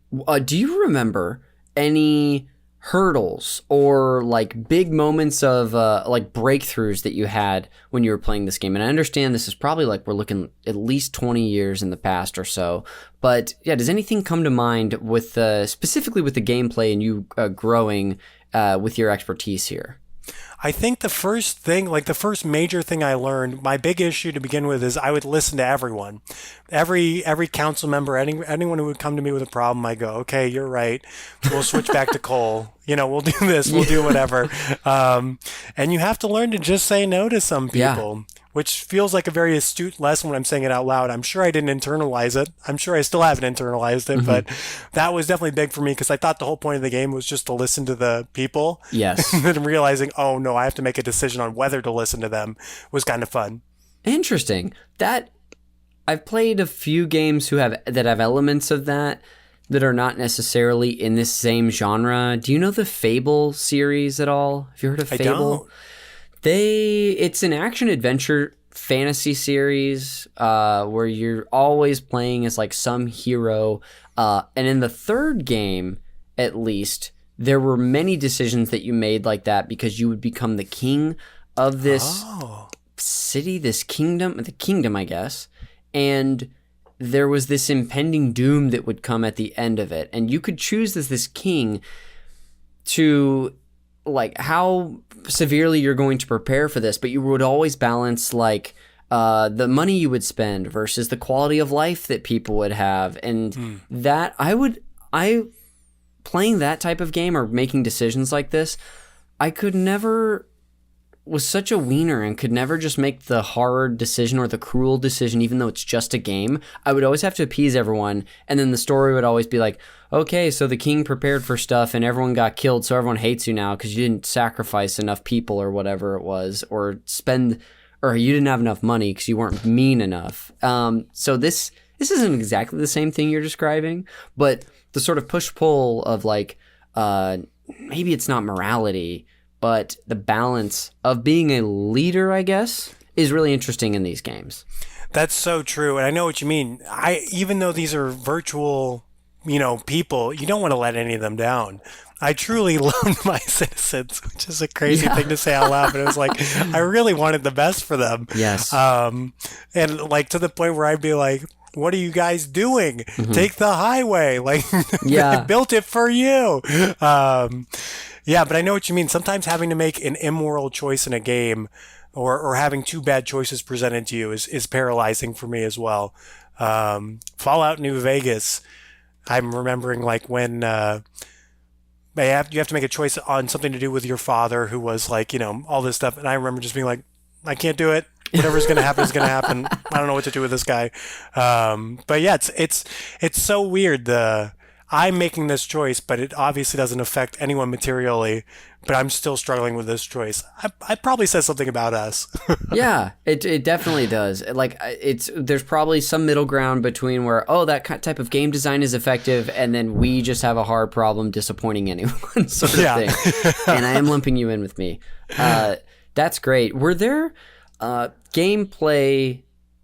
Do you remember any hurdles or like big moments of like breakthroughs that you had when you were playing this game? And I understand this is probably like we're looking at least 20 years in the past or so. But yeah, does anything come to mind with specifically with the gameplay and you growing with your expertise here? I think the first major thing I learned, my big issue to begin with is I would listen to everyone. Every council member, anyone who would come to me with a problem, I go, okay, you're right. We'll switch back to coal. We'll do this, we'll do whatever. And you have to learn to just say no to some people. Yeah. Which feels like a very astute lesson when I'm saying it out loud. I'm sure I didn't internalize it. I'm sure I still haven't internalized it, but that was definitely big for me because I thought the whole point of the game was just to listen to the people. Yes. And then realizing, oh no, I have to make a decision on whether to listen to them was kind of fun. Interesting. I've played a few games that have elements of that are not necessarily in this same genre. Do you know the Fable series at all? Have you heard of Fable? I don't. It's an action-adventure fantasy series where you're always playing as like some hero. And in the third game, at least, there were many decisions that you made like that because you would become the king of this city, the kingdom, I guess. And there was this impending doom that would come at the end of it. And you could choose as this king to... like how severely you're going to prepare for this, but you would always balance like the money you would spend versus the quality of life that people would have. And that playing that type of game or making decisions like this, was such a wiener and could never just make the hard decision or the cruel decision, even though it's just a game. I would always have to appease everyone. And then the story would always be like, okay, so the king prepared for stuff and everyone got killed. So everyone hates you now because you didn't sacrifice enough people or whatever it was, or you didn't have enough money because you weren't mean enough. So this isn't exactly the same thing you're describing, but the sort of push-pull of like, maybe it's not morality, but the balance of being a leader, I guess, is really interesting in these games. That's so true. And I know what you mean. Even though these are virtual, people, you don't want to let any of them down. I truly love my citizens, which is a crazy thing to say out loud, but it was like, I really wanted the best for them. Yes. And like to the point where I'd be like, what are you guys doing? Take the highway. Like, I built it for you. Yeah, but I know what you mean. Sometimes having to make an immoral choice in a game or having two bad choices presented to you is paralyzing for me as well. Fallout New Vegas, I'm remembering like when you have to make a choice on something to do with your father who was like, all this stuff. And I remember just being like, I can't do it. Whatever's going to happen is going to happen. I don't know what to do with this guy. But yeah, it's so weird. I'm making this choice, but it obviously doesn't affect anyone materially, but I'm still struggling with this choice. I probably says something about us. Yeah, it definitely does. Like there's probably some middle ground between where, that type of game design is effective, and then we just have a hard problem disappointing anyone sort of thing. And I am lumping you in with me. That's great. Were there gameplay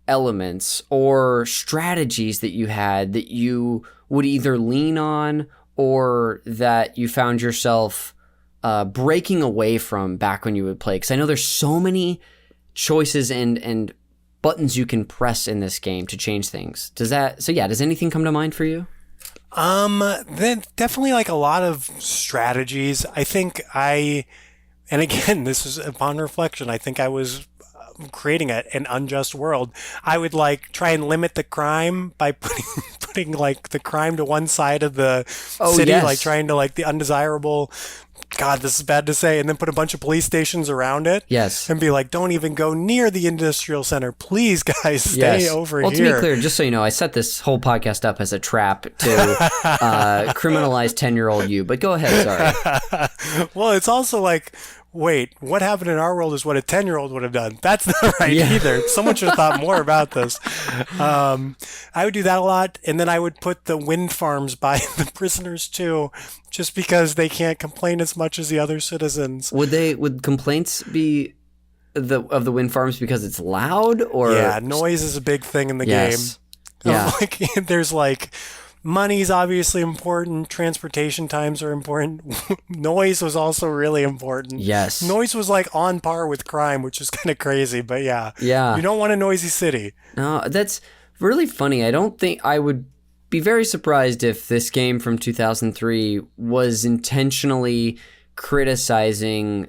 elements or strategies that you had that you would either lean on or that you found yourself breaking away from back when you would play? Because I know there's so many choices and buttons you can press in this game to change things. Does anything come to mind for you? Then definitely like a lot of strategies. I think and again, this is upon reflection, I think I was creating an unjust world. I would like try and limit the crime by putting like the crime to one side of the city, yes. like trying to like the undesirable. God, this is bad to say, and then put a bunch of police stations around it. Yes. And be like, don't even go near the industrial center. Please, guys, stay over well, here. Well, to be clear, just so you know, I set this whole podcast up as a trap to criminalize 10-year-old you. But go ahead, sorry. Well, it's also like, wait, what happened in our world is what a 10-year-old would have done. That's not right either. Someone should have thought more about this. I would do that a lot. And then I would put the wind farms by the prisoners too, just because they can't complain as much as the other citizens. Would complaints be of the wind farms because it's loud, or? Yeah, noise is a big thing in the game. Yeah. Like, there's like, money's obviously important. Transportation times are important. Noise was also really important. Yes. Noise was like on par with crime, which is kind of crazy, but yeah. Yeah. You don't want a noisy city. No, that's really funny. I don't think I would be very surprised if this game from 2003 was intentionally criticizing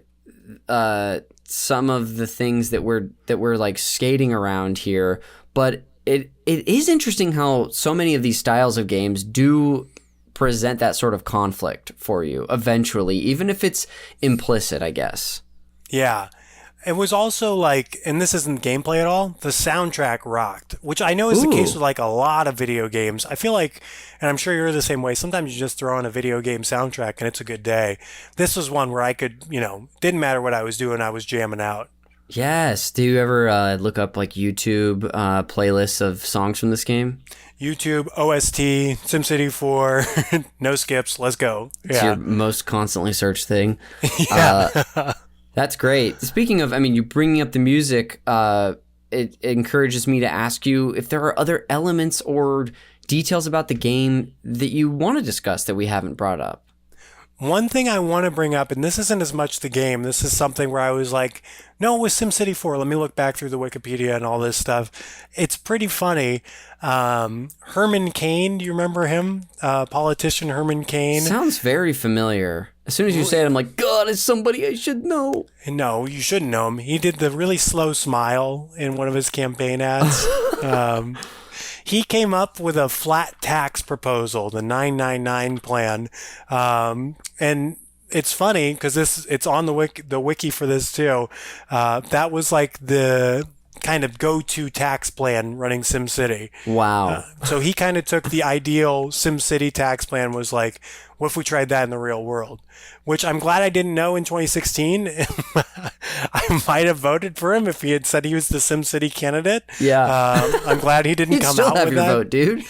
some of the things that we're like skating around here, but it is interesting how so many of these styles of games do present that sort of conflict for you eventually, even if it's implicit, I guess. Yeah. It was also like, and this isn't gameplay at all, the soundtrack rocked, which I know is the case with like a lot of video games. I feel like, and I'm sure you're the same way, sometimes you just throw on a video game soundtrack and it's a good day. This was one where I could, didn't matter what I was doing, I was jamming out. Yes. Do you ever look up like YouTube playlists of songs from this game? YouTube, OST, SimCity 4, no skips, let's go. It's your most constantly searched thing. Yeah. That's great. Speaking of, you bringing up the music, it encourages me to ask you if there are other elements or details about the game that you want to discuss that we haven't brought up. One thing I want to bring up, and this isn't as much the game, this is something where I was like, no, it was SimCity 4. Let me look back through the Wikipedia and all this stuff. It's pretty funny. Herman Cain, do you remember him? Politician Herman Cain. Sounds very familiar. As soon as you say it, I'm like, God, it's somebody I should know. No, you shouldn't know him. He did the really slow smile in one of his campaign ads. He came up with a flat tax proposal, the 999 plan. And it's funny because it's on the wiki for this too. That was like the kind of go-to tax plan running SimCity. Wow. So he kind of took the ideal SimCity tax plan, was like, what if we tried that in the real world? Which I'm glad I didn't know in 2016. I might have voted for him if he had said he was the SimCity candidate. Yeah. I'm glad he didn't come still out have with your that. vote, dude.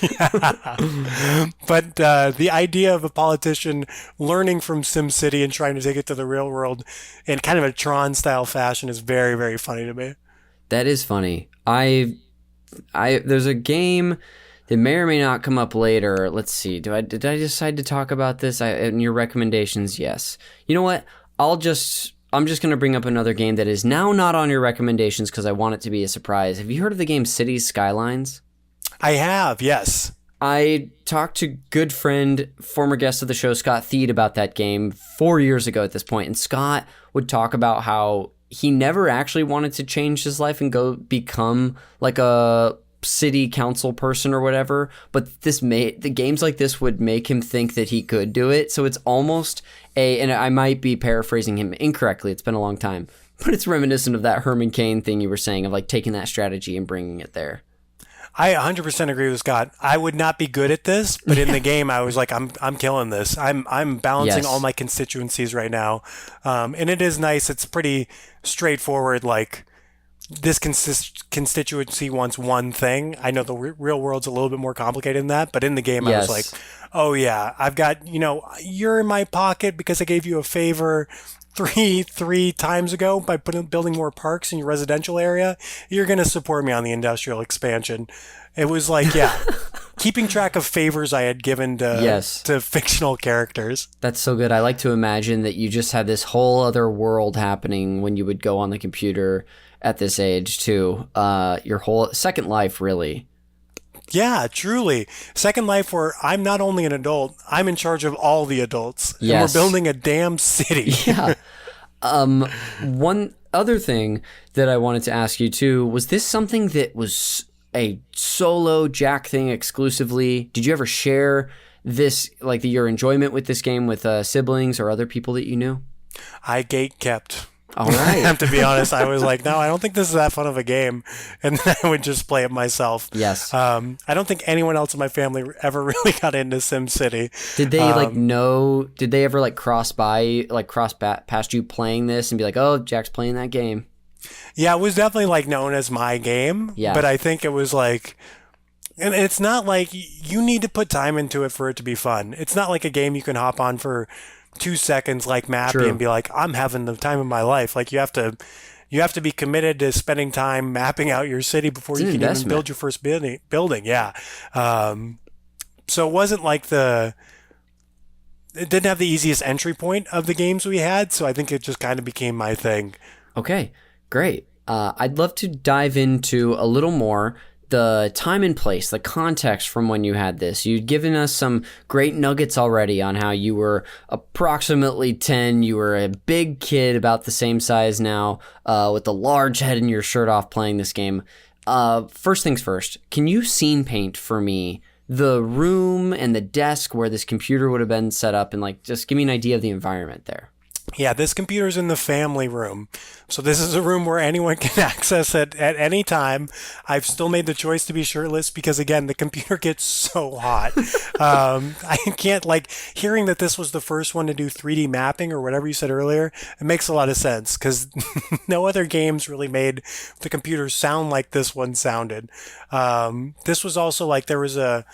But the idea of a politician learning from SimCity and trying to take it to the real world in kind of a Tron-style fashion is very, very funny to me. That is funny. There's a game that may or may not come up later. Let's see. Did I decide to talk about this? In your recommendations, yes. You know what? I'm just going to bring up another game that is now not on your recommendations because I want it to be a surprise. Have you heard of the game Cities Skylines? I have, yes. I talked to good friend, former guest of the show, Scott Theed, about that game 4 years ago at this point, and Scott would talk about how he never actually wanted to change his life and go become like a city council person or whatever, but the games like this would make him think that he could do it. So it's almost and I might be paraphrasing him incorrectly, it's been a long time, but it's reminiscent of that Herman Cain thing you were saying of like taking that strategy and bringing it there. I 100% agree with Scott. I would not be good at this, but in the game, I was like, I'm killing this. I'm balancing all my constituencies right now, and it is nice. It's pretty straightforward. Like, this constituency wants one thing. I know the real world's a little bit more complicated than that, but in the game, I was like, oh yeah, I've got, you're in my pocket because I gave you a favor. three times ago by building more parks in your residential area, you're going to support me on the industrial expansion. It was like, yeah, keeping track of favors I had given to fictional characters. That's so good. I like to imagine that you just had this whole other world happening when you would go on the computer at this age too. Your whole Second Life, really. Yeah, truly. Second Life, where I'm not only an adult, I'm in charge of all the adults. Yes. And we're building a damn city. Yeah. One other thing that I wanted to ask you too, was this something that was a solo Jack thing exclusively? Did you ever share this, like your enjoyment with this game with siblings or other people that you knew? I gate kept. All right. I have to be honest. I was like, no, I don't think this is that fun of a game. And then I would just play it myself. Yes. I don't think anyone else in my family ever really got into SimCity. Did they did they ever cross past you playing this and be like, oh, Jack's playing that game? Yeah, it was definitely known as my game. Yeah. But I think it was and it's not like you need to put time into it for it to be fun. It's not like a game you can hop on for 2 seconds like Mappy True. And be like, I'm having the time of my life. You have to be committed to spending time mapping out your city before you can even build your first building. Yeah. So it wasn't it didn't have the easiest entry point of the games we had. So I think it just kind of became my thing. Okay, great. I'd love to dive into a little more the time and place, the context from when you had this. You'd given us some great nuggets already on how you were approximately 10. You were a big kid, about the same size now, with a large head and your shirt off playing this game. First things first, can you scene paint for me the room and the desk where this computer would have been set up, and just give me an idea of the environment there? Yeah, this computer's in the family room. So this is a room where anyone can access it at any time. I've still made the choice to be shirtless because, again, the computer gets so hot. I can't, hearing that this was the first one to do 3D mapping or whatever you said earlier, it makes a lot of sense because no other games really made the computer sound like this one sounded. This was also there was a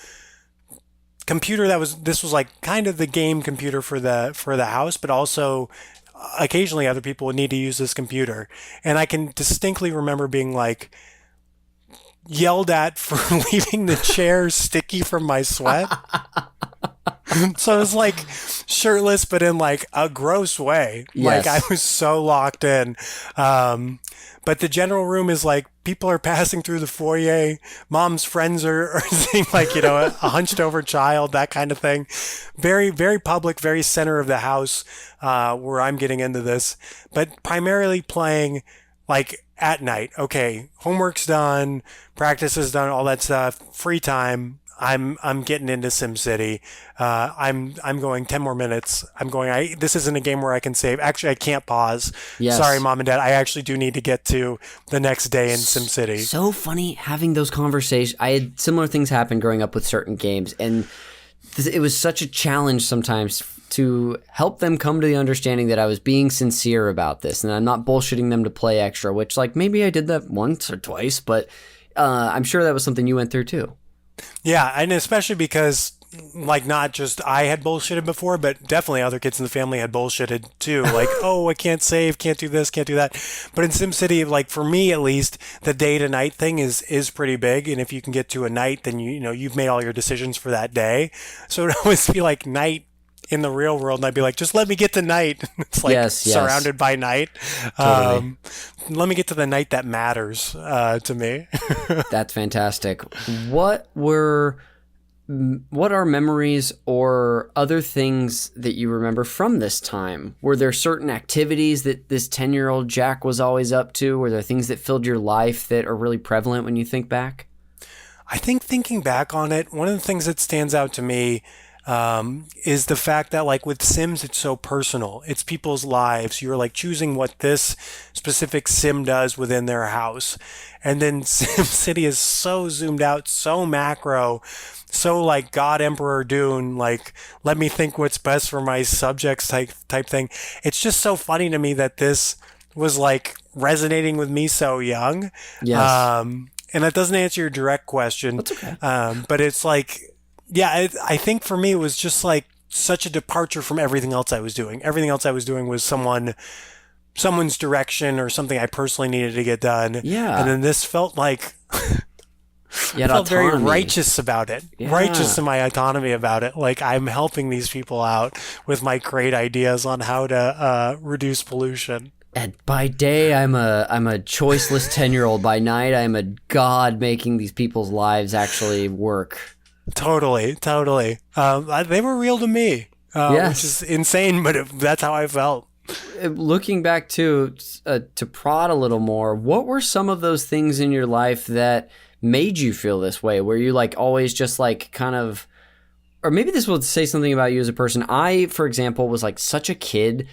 computer this was kind of the game computer for the house, but also occasionally other people would need to use this computer. And I can distinctly remember being yelled at for leaving the chair sticky from my sweat. So it was shirtless, but in a gross way. Yes. I was so locked in. But the general room is people are passing through the foyer. Mom's friends are seeing a hunched over child, that kind of thing. Very, very public, very center of the house, where I'm getting into this, but primarily playing at night. Okay. Homework's done, practice is done, all that stuff, free time. I'm getting into SimCity. I'm going 10 more minutes. This isn't a game where I can save. Actually, I can't pause. Yes. Sorry, Mom and Dad. I actually do need to get to the next day in SimCity. So funny having those conversations. I had similar things happen growing up with certain games, and it was such a challenge sometimes to help them come to the understanding that I was being sincere about this, and I'm not bullshitting them to play extra, which maybe I did that once or twice, but I'm sure that was something you went through too. Yeah, and especially because not just I had bullshitted before, but definitely other kids in the family had bullshitted too. Oh, I can't save, can't do this, can't do that. But in SimCity, for me at least, the day to night thing is pretty big. And if you can get to a night, then you've made all your decisions for that day. So it would always be night in the real world, and I'd be just let me get to night. It's yes. surrounded by night. Totally. Let me get to the night that matters to me. That's fantastic. What are memories or other things that you remember from this time? Were there certain activities that this 10-year-old Jack was always up to? Were there things that filled your life that are really prevalent when you think back? I think thinking back on it, one of the things that stands out to me is the fact that with Sims, it's so personal. It's people's lives. You're choosing what this specific Sim does within their house. And then SimCity is so zoomed out, so macro, so God Emperor Dune, let me think what's best for my subjects type thing. It's just so funny to me that this was resonating with me so young. Yes. And that doesn't answer your direct question. That's okay. But it's yeah, I think for me it was just such a departure from everything else I was doing. Everything else I was doing was someone's direction or something I personally needed to get done. Yeah. And then this felt like You I had felt very autonomy. righteous about it. Yeah. Righteous in my autonomy about it. Like I'm helping these people out with my great ideas on how to reduce pollution. And by day, I'm a choiceless 10-year-old. By night, I'm a god making these people's lives actually work. Totally. They were real to me, Yes. which is insane, but that's how I felt. Looking back to prod a little more, what were some of those things in your life that made you feel this way? Were you like always just like kind of, or maybe this will say something about you as a person. I, for example, was like such a kid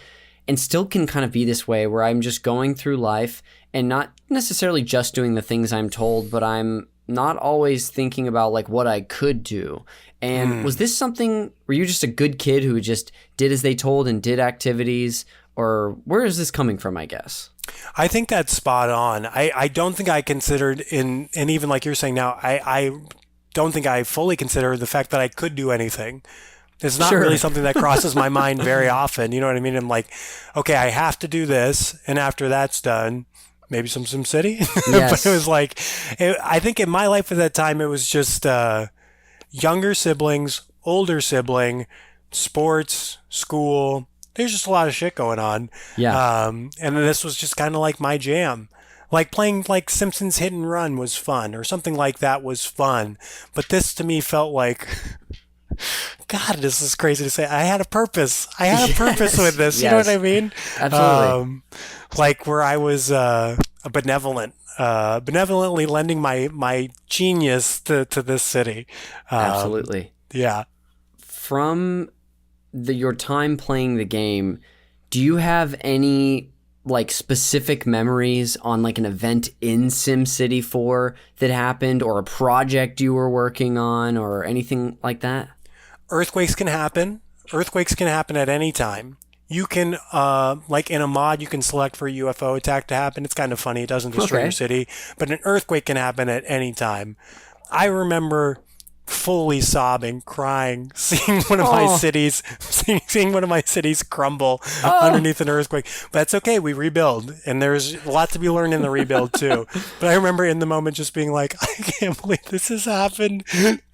and still can kind of be this way where I'm just going through life and not necessarily just doing the things I'm told, but I'm not always thinking about like what I could do. And was this something, were you just a good kid who just did as they told and did activities, or where is this coming from, I guess? I think that's spot on. I don't think I considered and even like you're saying now, I don't think I fully consider the fact that I could do anything. It's not Sure. really something that crosses my mind very often. You know what I mean? I'm like, okay, I have to do this. And after that's done, maybe some SimCity. Yes. But it was like, I think in my life at that time, it was just younger siblings, older sibling, sports, school. There's just a lot of shit going on. Yeah. And this was just kind of like my jam. Like playing like Simpsons Hit and Run was fun or something like that was fun. But this to me felt like, God, this is crazy to say. I had a purpose. I had a purpose with this. You know Yes. what I mean? Absolutely. Like where I was benevolently lending my genius to this city. Absolutely. Yeah. From your time playing the game, do you have any like specific memories on like an event in SimCity 4 that happened, or a project you were working on, or anything like that? Earthquakes can happen. Earthquakes can happen at any time. You can, like in a mod, you can select for a UFO attack to happen. It's kind of funny. It doesn't destroy your city, but an earthquake can happen at any time. I remember fully sobbing, crying, seeing one of my cities, seeing one of my cities crumble underneath an earthquake. But that's okay. We rebuild, and there's a lot to be learned in the rebuild too. But I remember in the moment just being like, I can't believe this has happened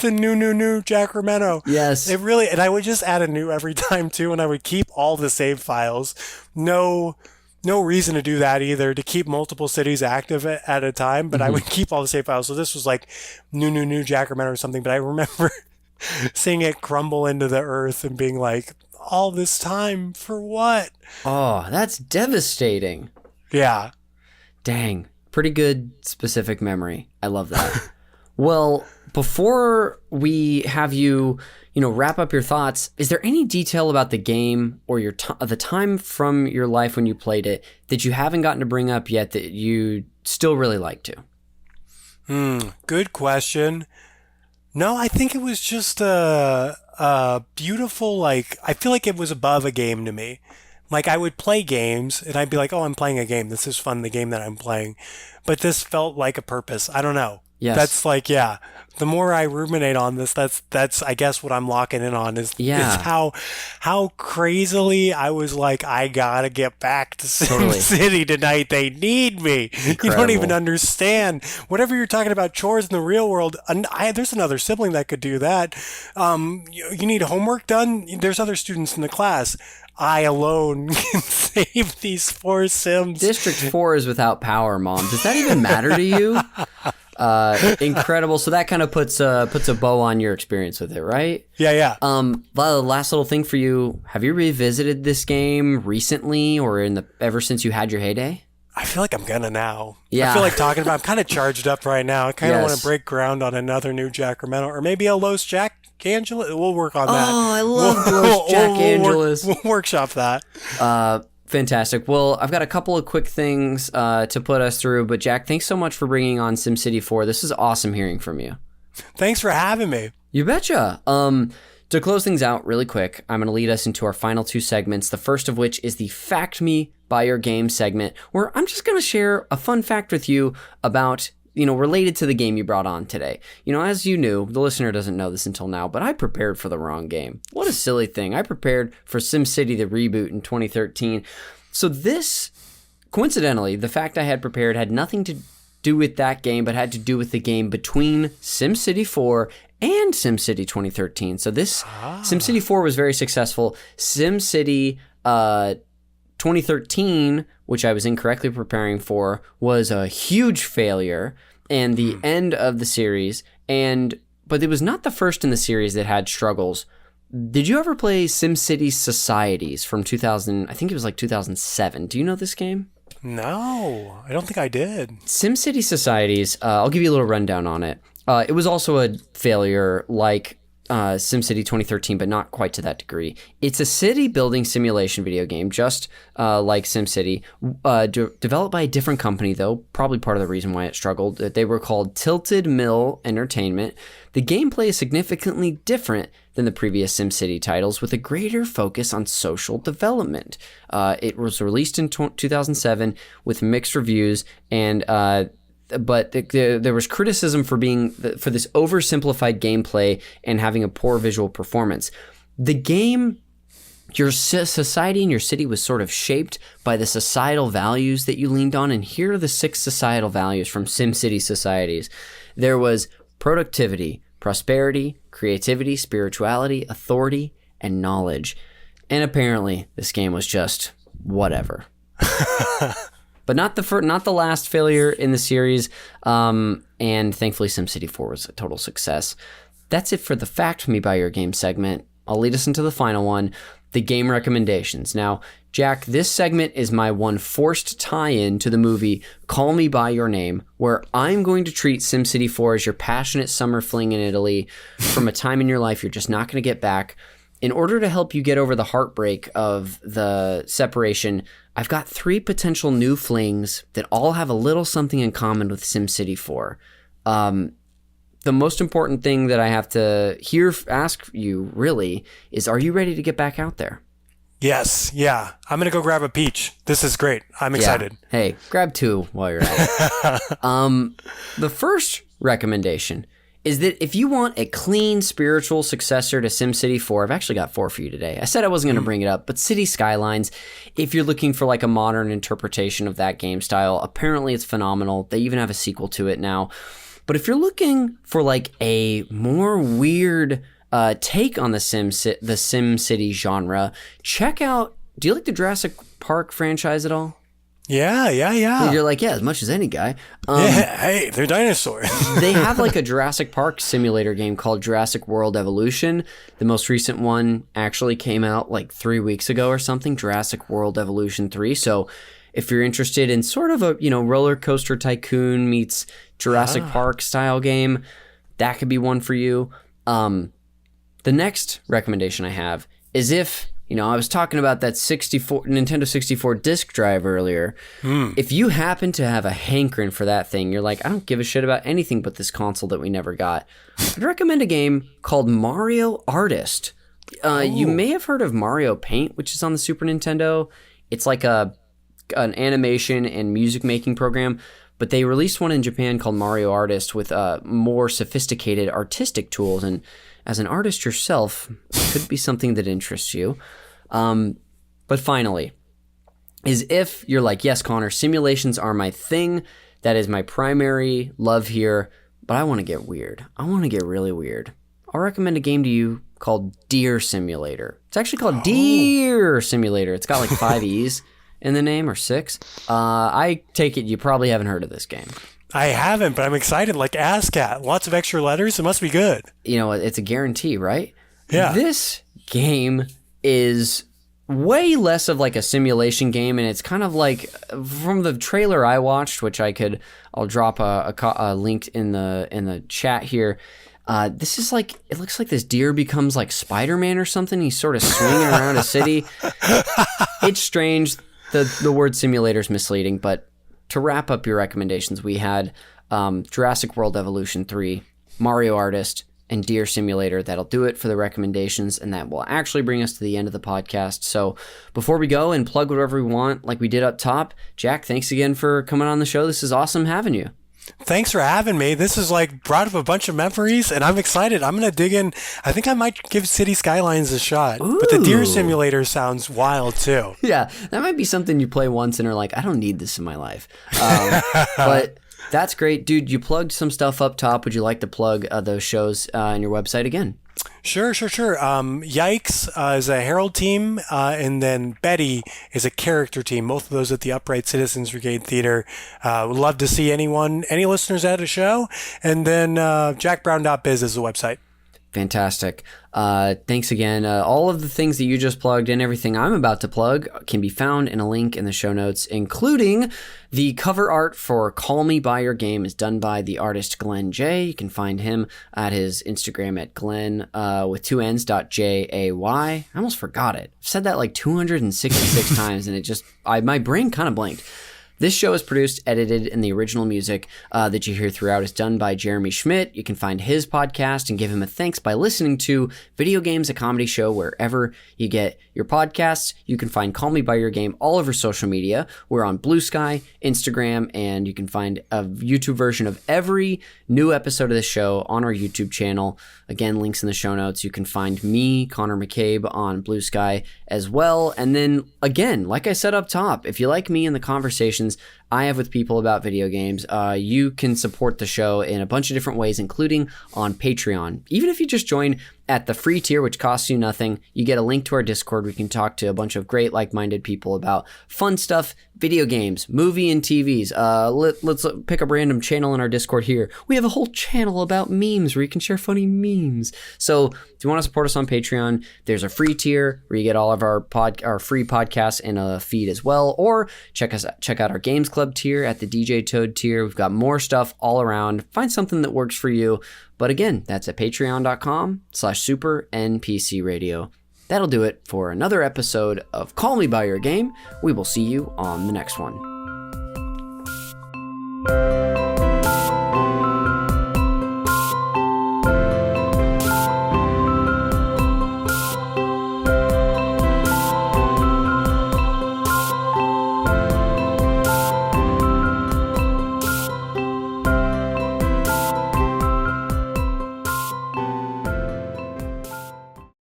to new Sacramento. Yes. It really, and I would just add a new every time too, and I would keep all the save files. No reason to do that either, to keep multiple cities active at a time, but I would keep all the save files. So this was like new Sacramento or something, but I remember seeing it crumble into the earth and being like, all this time for what? Oh, that's devastating. Yeah. Dang. Pretty good specific memory. I love that. Well, before we have you, wrap up your thoughts, is there any detail about the game or the time from your life when you played it that you haven't gotten to bring up yet that you still really like to? Good question. No, I think it was just a beautiful, like, I feel like it was above a game to me. Like, I would play games, and I'd be like, oh, I'm playing a game. This is fun, the game that I'm playing. But this felt like a purpose. I don't know. Yes. That's like, yeah. The more I ruminate on this, that's I guess what I'm locking in on is how crazily I was like, I gotta get back to SimCity tonight. They need me. Incredible. You don't even understand. Whatever you're talking about chores in the real world, there's another sibling that could do that. You need homework done. There's other students in the class. I alone can save these 4 Sims. District 4 is without power, Mom. Does that even matter to you? Incredible. So that kind of puts a bow on your experience with it, right? Yeah. The last little thing for you, have you revisited this game recently or ever since you had your heyday? I feel like I'm gonna now. Yeah. I feel like talking about I'm kind of charged up right now. I kind of Yes. want to break ground on another new Sacramento or maybe a Los Jack Angeles. We'll work on that. Oh, I love Los Jack Angeles. We'll workshop that. Fantastic. Well, I've got a couple of quick things to put us through, but Jack, thanks so much for bringing on SimCity 4. This is awesome hearing from you. Thanks for having me. You betcha. To close things out really quick, I'm going to lead us into our final 2 segments, the first of which is the Fact Me by Your Game segment, where I'm just going to share a fun fact with you about related to the game you brought on today. As you knew, the listener doesn't know this until now, but I prepared for the wrong game. What a silly thing. I prepared for SimCity, the reboot in 2013. So this, coincidentally, the fact I had prepared had nothing to do with that game, but had to do with the game between SimCity 4 and SimCity 2013. So this SimCity 4 was very successful. SimCity 2013, which I was incorrectly preparing for, was a huge failure and the end of the series. But it was not the first in the series that had struggles. Did you ever play SimCity Societies from 2000? I think it was like 2007. Do you know this game? No, I don't think I did. SimCity Societies, I'll give you a little rundown on it. It was also a failure like SimCity 2013, but not quite to that degree. It's a city building simulation video game, just like SimCity, developed by a different company, though, probably part of the reason why it struggled. They were called Tilted Mill Entertainment. The gameplay is significantly different than the previous SimCity titles, with a greater focus on social development. It was released in 2007 with mixed reviews, but there was criticism for this oversimplified gameplay and having a poor visual performance. The game, your society and your city was sort of shaped by the societal values that you leaned on, and here are the 6 societal values from SimCity Societies. There was productivity, prosperity, creativity, spirituality, authority, and knowledge. And apparently, this game was just whatever. But not the last failure in the series, and thankfully SimCity 4 was a total success. That's it for the Fact Me By Your Game segment. I'll lead us into the final one, the game recommendations. Now, Jack, this segment is my one forced tie-in to the movie Call Me By Your Name, where I'm going to treat SimCity 4 as your passionate summer fling in Italy from a time in your life you're just not going to get back. In order to help you get over the heartbreak of the separation, I've got 3 potential new flings that all have a little something in common with SimCity 4. The most important thing that I have to ask you, really, is are you ready to get back out there? Yes, yeah. I'm going to go grab a peach. This is great. I'm excited. Yeah. Hey, grab 2 while you're at it. The first recommendation is that if you want a clean spiritual successor to SimCity 4, I've actually got 4 for you today. I said I wasn't going to bring it up, but City Skylines, if you're looking for like a modern interpretation of that game style, apparently it's phenomenal. They even have a sequel to it now. But if you're looking for like a more weird take on the SimCity genre, check out, do you like the Jurassic Park franchise at all? Yeah. You're like, yeah, as much as any guy. Hey, they're dinosaurs. They have like a Jurassic Park simulator game called Jurassic World Evolution. The most recent one actually came out like 3 weeks ago or something, Jurassic World Evolution 3. So if you're interested in sort of a, roller coaster tycoon meets Jurassic Park style game, that could be one for you. The next recommendation I have is if, I was talking about that Nintendo 64 disc drive earlier. If you happen to have a hankering for that thing, you're like, I don't give a shit about anything but this console that we never got, I'd recommend a game called Mario Artist. You may have heard of Mario Paint, which is on the Super Nintendo. It's like an animation and music making program, but they released one in Japan called Mario Artist with more sophisticated artistic tools, and as an artist yourself, it could be something that interests you. But finally, is if you're like, yes, Connor, simulations are my thing. That is my primary love here, but I want to get weird. I want to get really weird. I'll recommend a game to you called Deer Simulator. It's actually called Deer Simulator. It's got like 5 E's in the name, or 6. I take it you probably haven't heard of this game. I haven't, but I'm excited like ASCAT. Lots of extra letters. It must be good. It's a guarantee, right? Yeah. This game is way less of like a simulation game, and it's kind of like, from the trailer I watched, which I'll drop a link in the chat here. This is like, it looks like this deer becomes like Spider-Man or something. He's sort of swinging around a city. It's strange. The word simulator is misleading, but to wrap up your recommendations, we had Jurassic World Evolution 3, Mario Artist, and Deer Simulator. That'll do it for the recommendations, and that will actually bring us to the end of the podcast. So before we go and plug whatever we want, like we did up top, Jack, thanks again for coming on the show. This is awesome having you. Thanks for having me. This is like brought up a bunch of memories, and I'm excited. I'm going to dig in. I think I might give City Skylines a shot. Ooh. But the Deer Simulator sounds wild, too. Yeah, that might be something you play once and are like, I don't need this in my life. But that's great. Dude, you plugged some stuff up top. Would you like to plug those shows and your website again? Sure. Yikes is a Herald team, and then Betty is a character team. Both of those at the Upright Citizens Brigade Theater. Would love to see any listeners at a show. And then jackbrown.biz is the website. Fantastic. Thanks again. All of the things that you just plugged and everything I'm about to plug can be found in a link in the show notes, including the cover art for Call Me By Your Game is done by the artist Glenn J. You can find him at his Instagram at Glenn with 2 N's.jay. I almost forgot it. I've said that like 266 times and my brain kind of blanked. This show is produced, edited, and the original music that you hear throughout is done by Jeremy Schmidt. You can find his podcast and give him a thanks by listening to Video Games, a Comedy Show, wherever you get your podcasts. You can find Call Me By Your Game all over social media. We're on Blue Sky, Instagram, and you can find a YouTube version of every new episode of this show on our YouTube channel. Again, links in the show notes. You can find me, Connor McCabe, on Blue Sky as well. And then, again, like I said up top, if you like me and the conversations I have with people about video games, you can support the show in a bunch of different ways, including on Patreon. Even if you just join at the free tier, which costs you nothing, you get a link to our Discord. We can talk to a bunch of great like-minded people about fun stuff, video games, movie and TVs. Let's pick a random channel in our Discord here. We have a whole channel about memes where you can share funny memes. So if you want to support us on Patreon, there's a free tier where you get all of our free podcasts in a feed as well. Or check out our Games Club tier at the DJ Toad tier. We've got more stuff all around. Find something that works for you. But again, that's at patreon.com/super NPC Radio. That'll do it for another episode of Call Me By Your Game. We will see you on the next one.